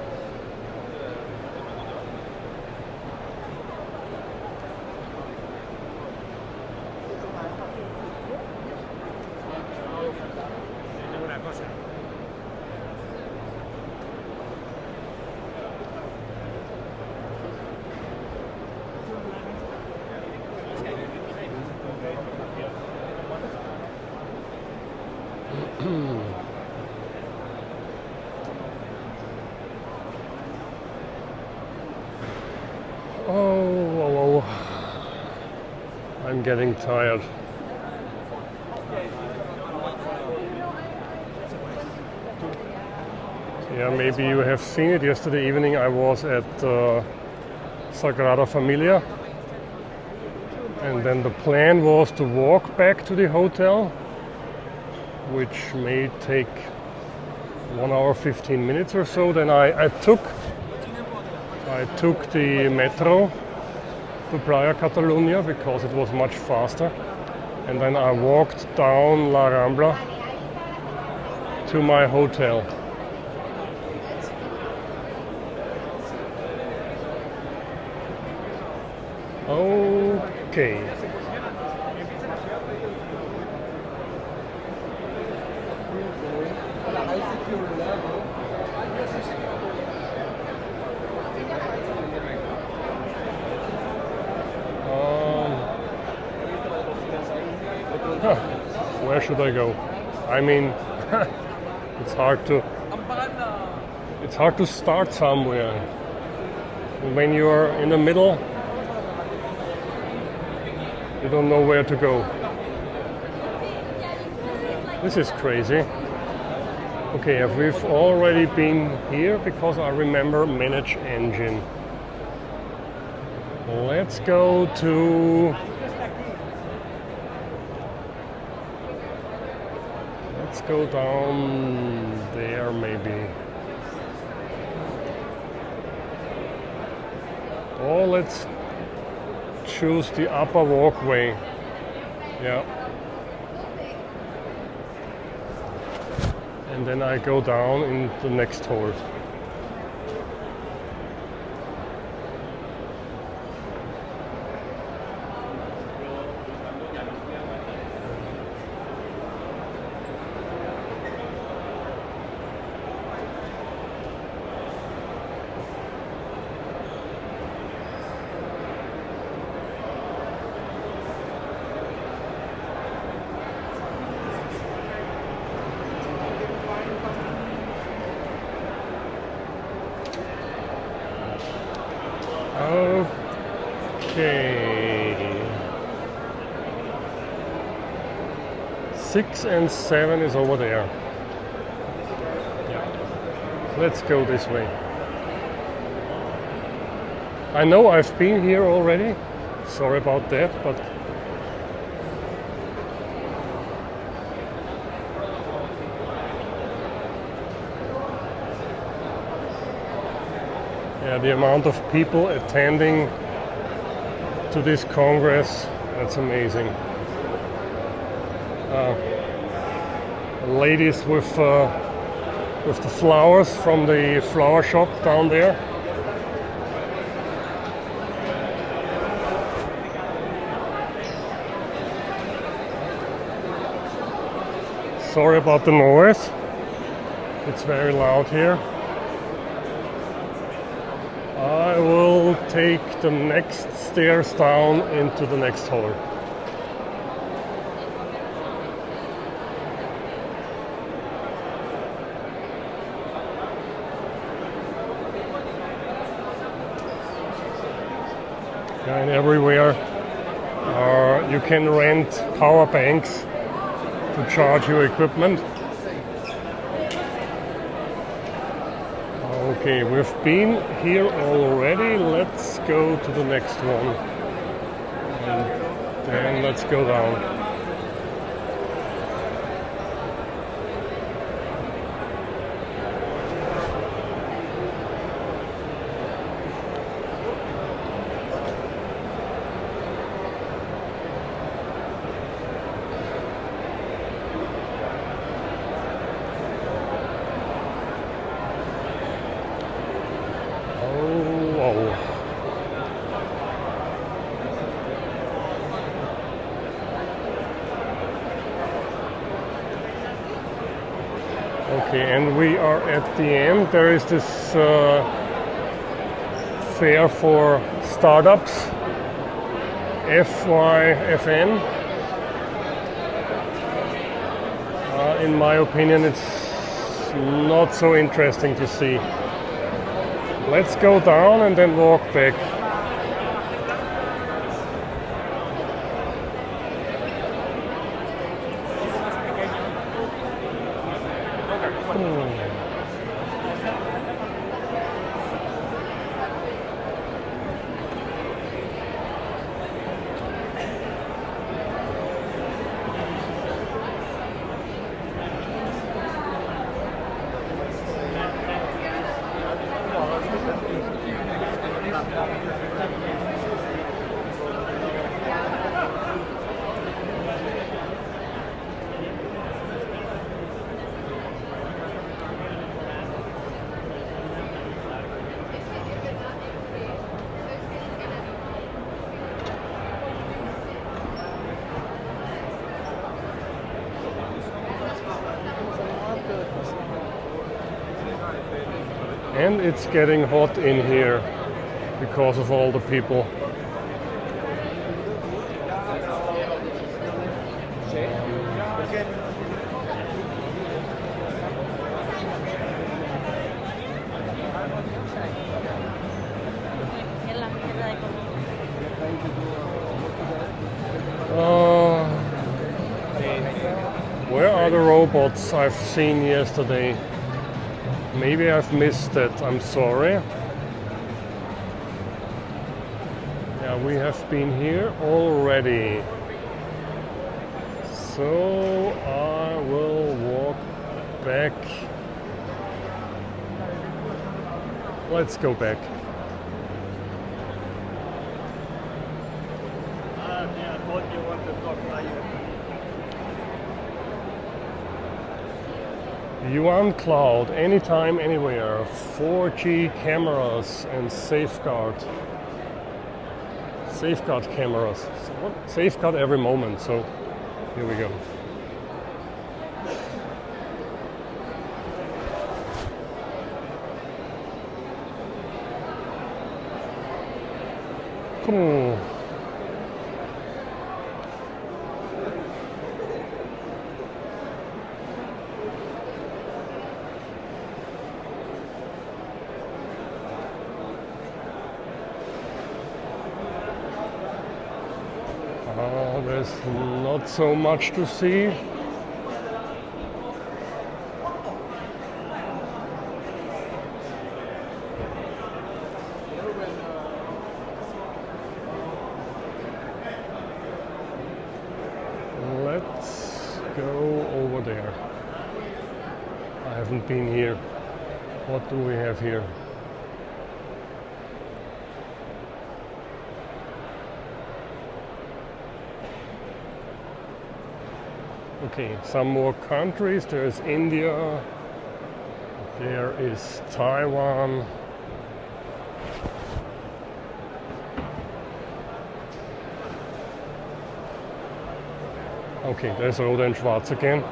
Oh, I'm getting tired. Yeah, maybe you have seen it. Yesterday evening I was at Sagrada Familia, and then the plan was to walk back to the hotel, which may take 1 hour 15 minutes or so. Then I took the metro to Playa Catalunya because it was much faster, and then I walked down La Rambla to my hotel. Okay. Where should I go? I mean, it's hard to start somewhere. When you're in the middle, you don't know where to go. This is crazy. Okay, we've already been here because I remember manage engine. Let's go to... Let's go down there maybe. Or let's choose the upper walkway. Yeah. And then I go down in the next hall. Okay. 6 and 7 is over there. Yeah. Let's go this way. I know I've been here already. Sorry about that, but yeah, the amount of people attending to this Congress, that's amazing. Ladies with the flowers from the flower shop down there. Sorry about the noise. It's very loud here. I will take the next stairs down into the next hall. And everywhere you can rent power banks to charge your equipment. Okay, we've been here already. Let's go to the next one. And then let's go down. Okay, and we are at the end. There is this fair for startups, FYFN. In my opinion, it's not so interesting to see. Let's go down and then walk back. And it's getting hot in here because of all the people. Where are the robots I've seen yesterday? Maybe I've missed it, I'm sorry. Yeah, we have been here already. So I will walk back. Let's go back. I thought you wanted to talk now. Yuan Cloud, anytime, anywhere, 4G cameras and safeguard cameras. So safeguard every moment, so here we go. Cool. There's not so much to see. Let's go over there. I haven't been here. What do we have here? Okay, some more countries. There's India, there is Taiwan. Okay, there's Rot and Schwarz again.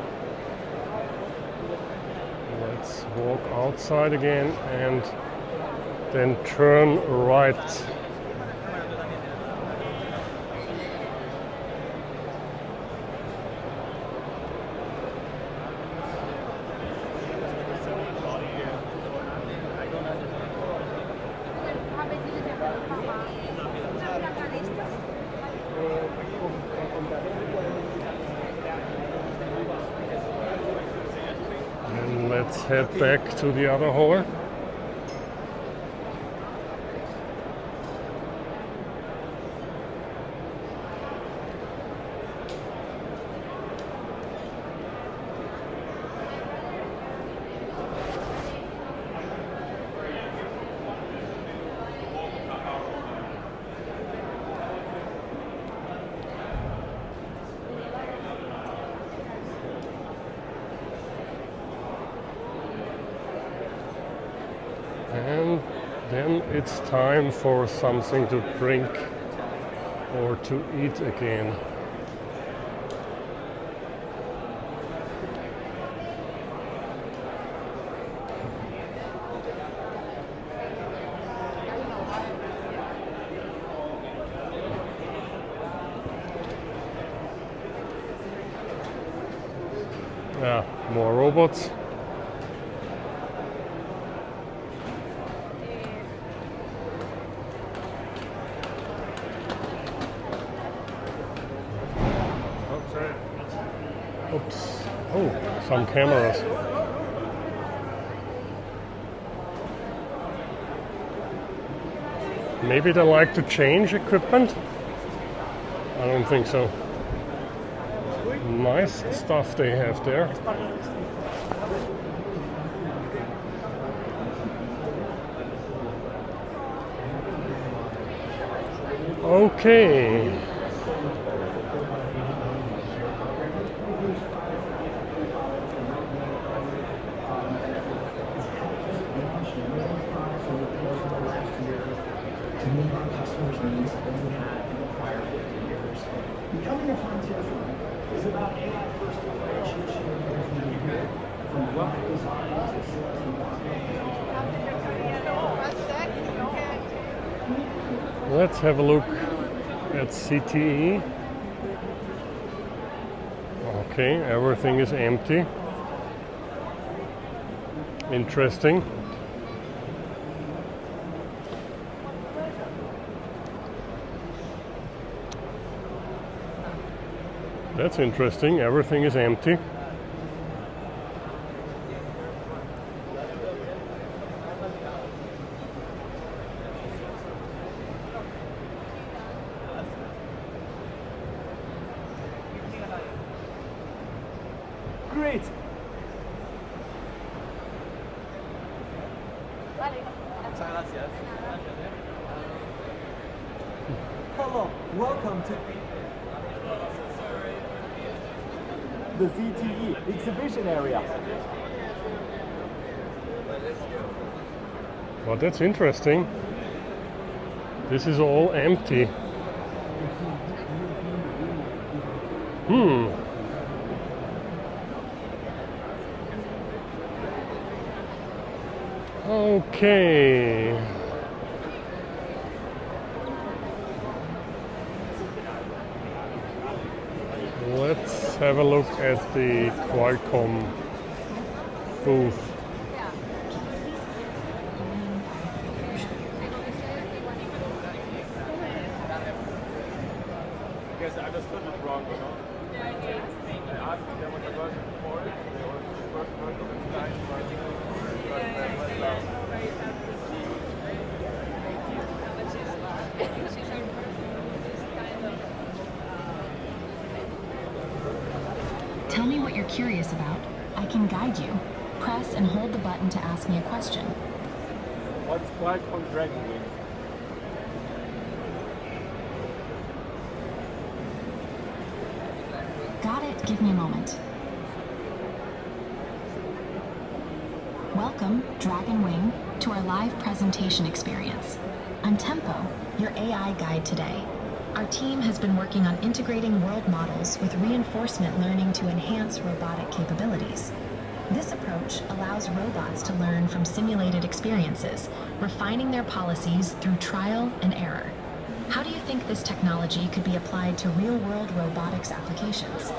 Let's walk outside again and then turn right. And let's head back to the other hall. And then it's time for something to drink or to eat again. Yeah, more robots. Oops. Oh, some cameras. Maybe they like to change equipment? I don't think so. Nice stuff they have there. Okay. Becoming a frontier firm is about AI first differentiation. Let's have a look at CTE. Okay, everything is empty. Interesting. That's interesting. Everything is empty. Great. Hello, welcome to the ZTE exhibition area. Well, that's interesting. This is all empty. Okay. Let's have a look at the Qualcomm booth. I guess I understood it wrong, you know? I asked them what the version before it. They were the first version of its kind, Tell me what you're curious about. I can guide you. Press and hold the button to ask me a question. What's Qualcomm Dragon Wing? Got it. Give me a moment. Welcome, Dragon Wing, to our live presentation experience. I'm Tempo, your AI guide today. Our team has been working on integrating world models with reinforcement learning to enhance robotic capabilities. This approach allows robots to learn from simulated experiences, refining their policies through trial and error. How do you think this technology could be applied to real-world robotics applications?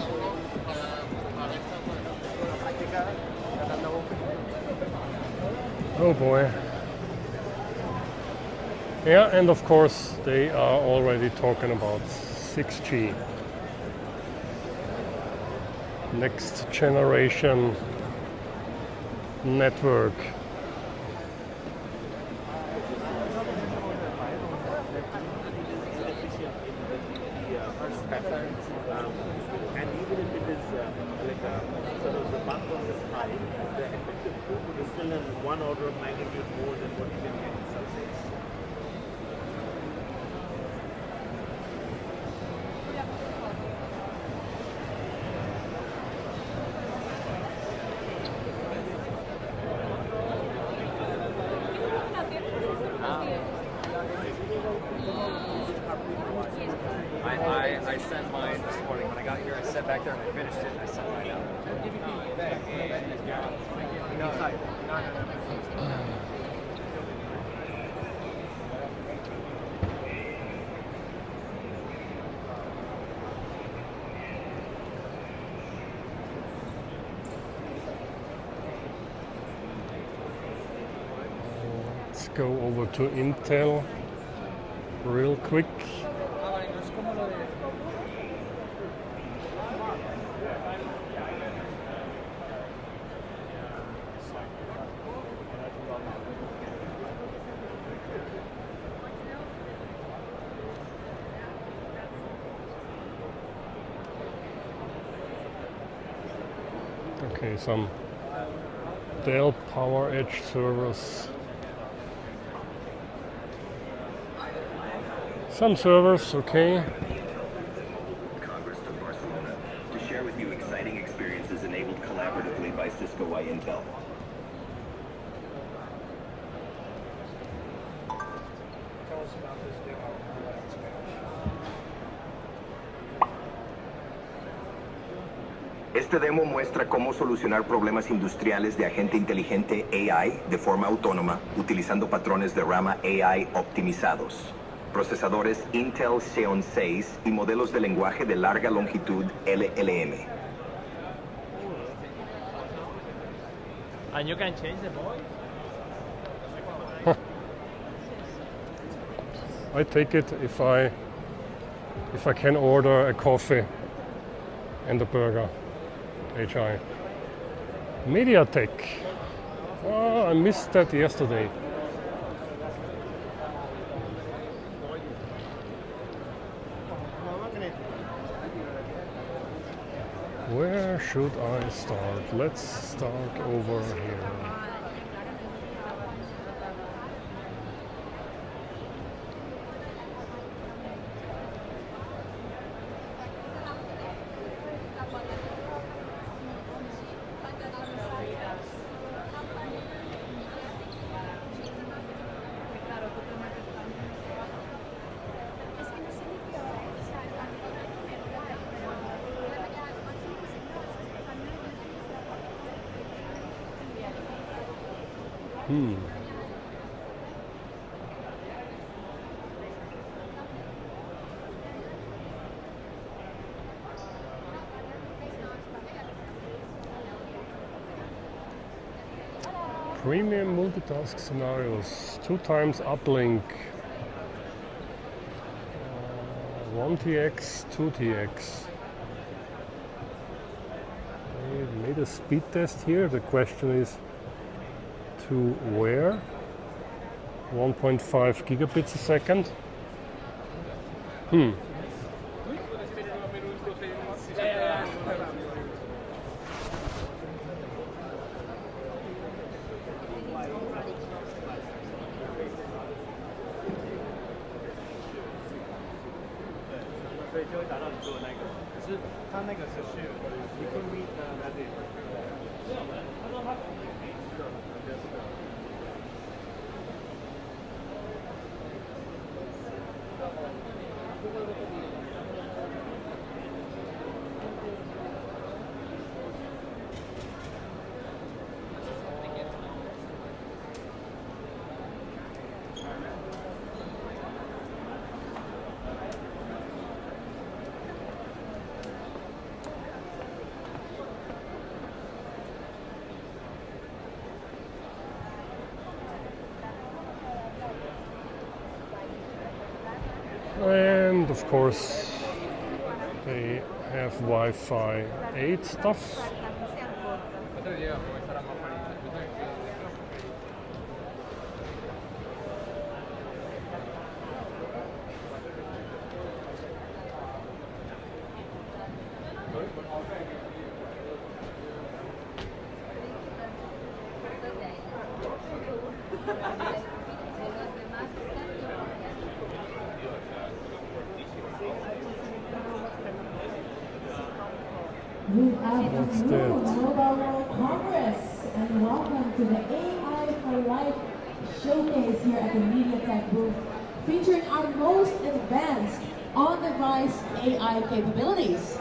Oh boy. Yeah, and of course they are already talking about 6G. Next generation network. And even if it is sort of the bundle is high, the effective throughput is still in 1 order of magnitude more than what you can get in Celsius. I sent mine this morning. When I got here, I sat back there and I finished it and I sent mine out. Let's go over to Intel real quick. Okay, some Dell PowerEdge servers. Some servers, okay. Congress of Barcelona to share with you exciting experiences enabled collaboratively by Cisco by Intel. Tell us about this demo in Spanish. Este demo muestra cómo solucionar problemas industriales de agente inteligente AI de forma autónoma utilizando patrones de rama AI optimizados, procesadores Intel Xeon 6 y modelos de lenguaje de larga longitud LLM. And you can change the voice. I take it if I can order a coffee and a burger. HI. MediaTek. Oh, I missed that yesterday. Where should I start? Let's start over here. Premium multitask scenarios, 2x uplink, 1TX, 2TX. They made a speed test here. The question is to where? 1.5 gigabits a second. And of course they have Wi-Fi 8 stuff. What's that? Mobile World Congress, and welcome to the AI for Life showcase here at the MediaTek booth, featuring our most advanced on-device AI capabilities.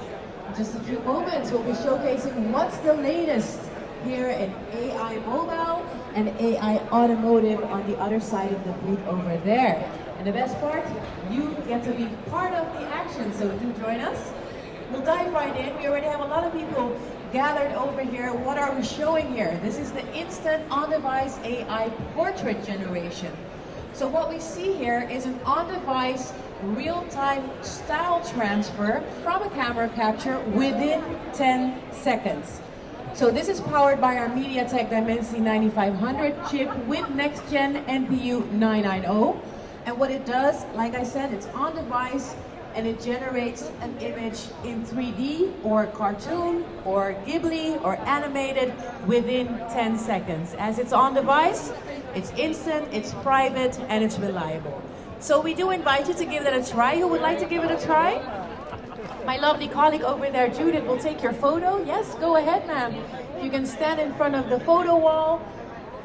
In just a few moments, we'll be showcasing what's the latest here in AI mobile and AI automotive on the other side of the booth over there. And the best part, you get to be part of the action, so do join us. We'll dive right in. We already have a lot of people gathered over here. What are we showing here? This is the instant on-device AI portrait generation. So what we see here is an on-device real-time style transfer from a camera capture within 10 seconds. So this is powered by our MediaTek Dimensity 9500 chip with next-gen NPU 990. And what it does, like I said, it's on-device, and it generates an image in 3D or cartoon or Ghibli or animated within 10 seconds. As it's on device, it's instant, it's private, and it's reliable. So we do invite you to give that a try. Who would like to give it a try? My lovely colleague over there, Judith, will take your photo. Yes, go ahead, ma'am. If you can stand in front of the photo wall,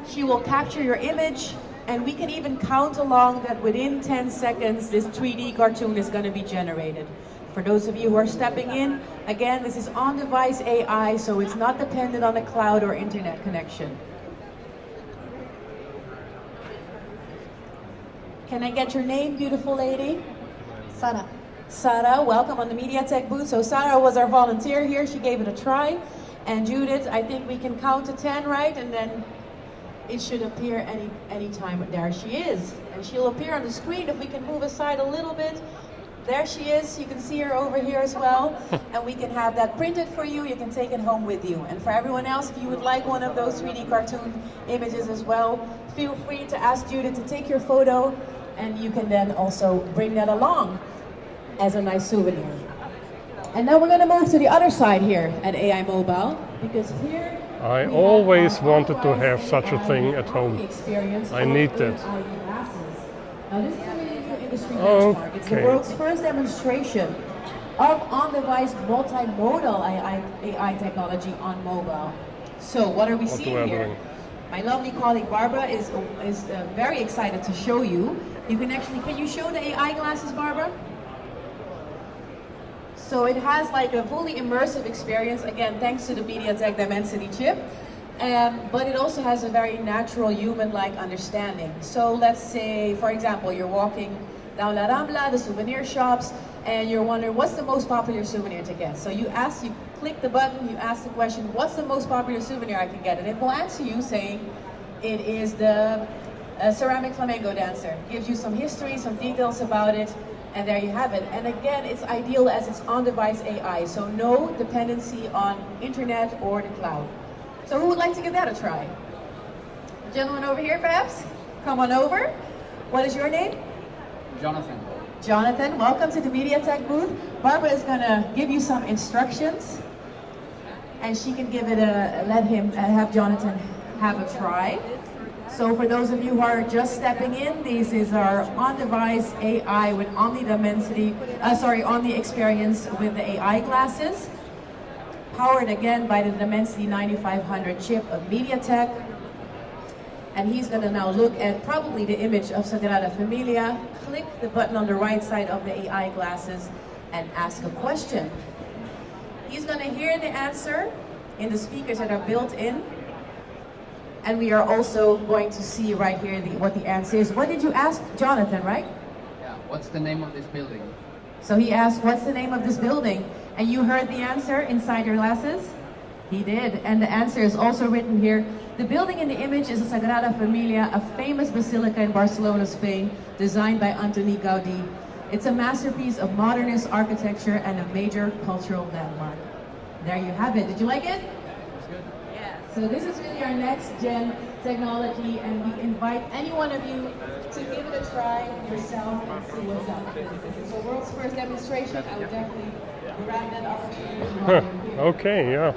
she will capture your image. And we can even count along that within 10 seconds, this 3D cartoon is going to be generated. For those of you who are stepping in, again, this is on-device AI, so it's not dependent on a cloud or internet connection. Can I get your name, beautiful lady? Sarah. Sarah, welcome on the MediaTek booth. So Sarah was our volunteer here. She gave it a try. And Judith, I think we can count to 10, right? And then it should appear any time. There she is. And she'll appear on the screen if we can move aside a little bit. There she is. You can see her over here as well. And we can have that printed for you. You can take it home with you. And for everyone else, if you would like one of those 3D cartoon images as well, feel free to ask Judith to take your photo. And you can then also bring that along as a nice souvenir. And now we're going to move to the other side here at AI Mobile, because here I always wanted to have such a thing at home. I need that. Now this is a really new industry benchmark. It's the world's first demonstration of on-device multimodal AI technology on mobile. So what are we seeing here? My lovely colleague Barbara is very excited to show you. Can you show the AI glasses, Barbara? So it has like a fully immersive experience, again, thanks to the MediaTek Dimensity chip. But it also has a very natural human-like understanding. So let's say, for example, you're walking down La Rambla, the souvenir shops, and you're wondering what's the most popular souvenir to get. So you click the button, you ask the question, what's the most popular souvenir I can get? And it will answer you saying, it is the ceramic flamenco dancer. Gives you some history, some details about it, and there you have it. And again, it's ideal as it's on-device AI, so no dependency on internet or the cloud. So who would like to give that a try? Gentleman over here, perhaps? Come on over. What is your name? Jonathan. Jonathan, welcome to the MediaTek booth. Barbara is going to give you some instructions, and she can give it have Jonathan have a try. So for those of you who are just stepping in, this is our on-device AI with Omni experience with the AI glasses, powered again by the Dimensity 9500 chip of MediaTek. And he's going to now look at probably the image of Sagrada Familia, click the button on the right side of the AI glasses, and ask a question. He's going to hear the answer in the speakers that are built in. And we are also going to see right here what the answer is. What did you ask, Jonathan, right? Yeah, what's the name of this building? So he asked, what's the name of this building? And you heard the answer inside your glasses? He did, and the answer is also written here. The building in the image is the Sagrada Familia, a famous basilica in Barcelona, Spain, designed by Antoni Gaudí. It's a masterpiece of modernist architecture and a major cultural landmark. There you have it. Did you like it? So this is really our next gen technology, and we invite any one of you to give it a try yourself and see what's up. So world's first demonstration, I would definitely grab that opportunity. Okay, yeah.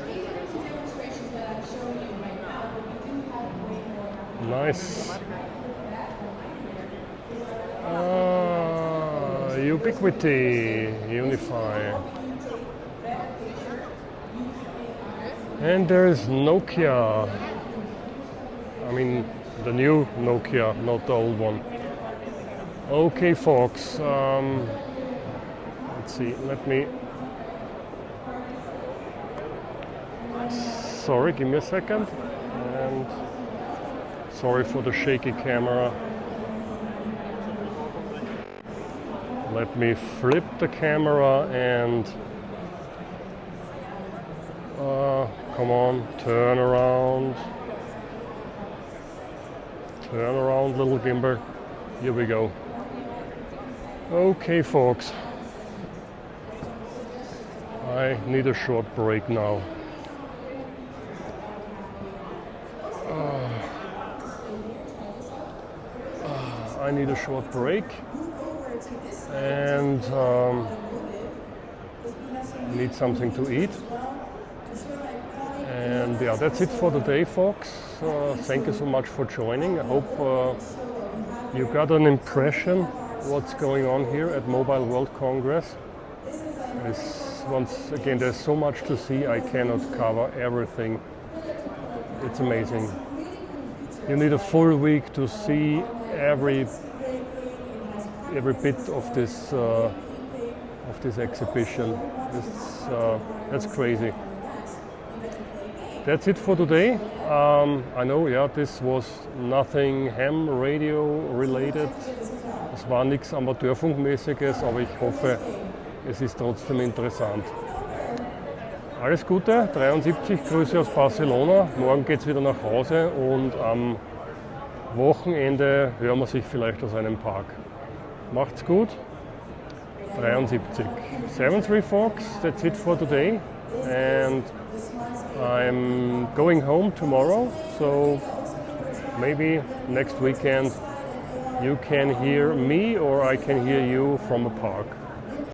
These are the two demonstrations that I'm showing you right now, but we do have way more. Nice. Ubiquity, unify. And there is Nokia. I mean, the new Nokia, not the old one. Okay, folks. Let's see. Let me. Sorry, give me a second. And sorry for the shaky camera. Let me flip the camera and. Come on, turn around. Turn around, little gimbal. Here we go. Okay, folks. I need a short break now. I need a short break. And need something to eat. And yeah, that's it for the day, folks. Thank you so much for joining. I hope you got an impression what's going on here at Mobile World Congress. Once again, there's so much to see, I cannot cover everything. It's amazing. You need a full week to see every bit of this of this exhibition. That's crazy. That's it for today. I know, ja, this was nothing Ham Radio related. Es war nichts Amateurfunkmäßiges, aber ich hoffe, es ist trotzdem interessant. Alles Gute, 73, Grüße aus Barcelona. Morgen geht es wieder nach Hause und am Wochenende hören wir sich vielleicht aus einem Park. Macht's gut. 73. 73 folks, that's it for today. And I'm going home tomorrow, so maybe next weekend you can hear me or I can hear you from a park.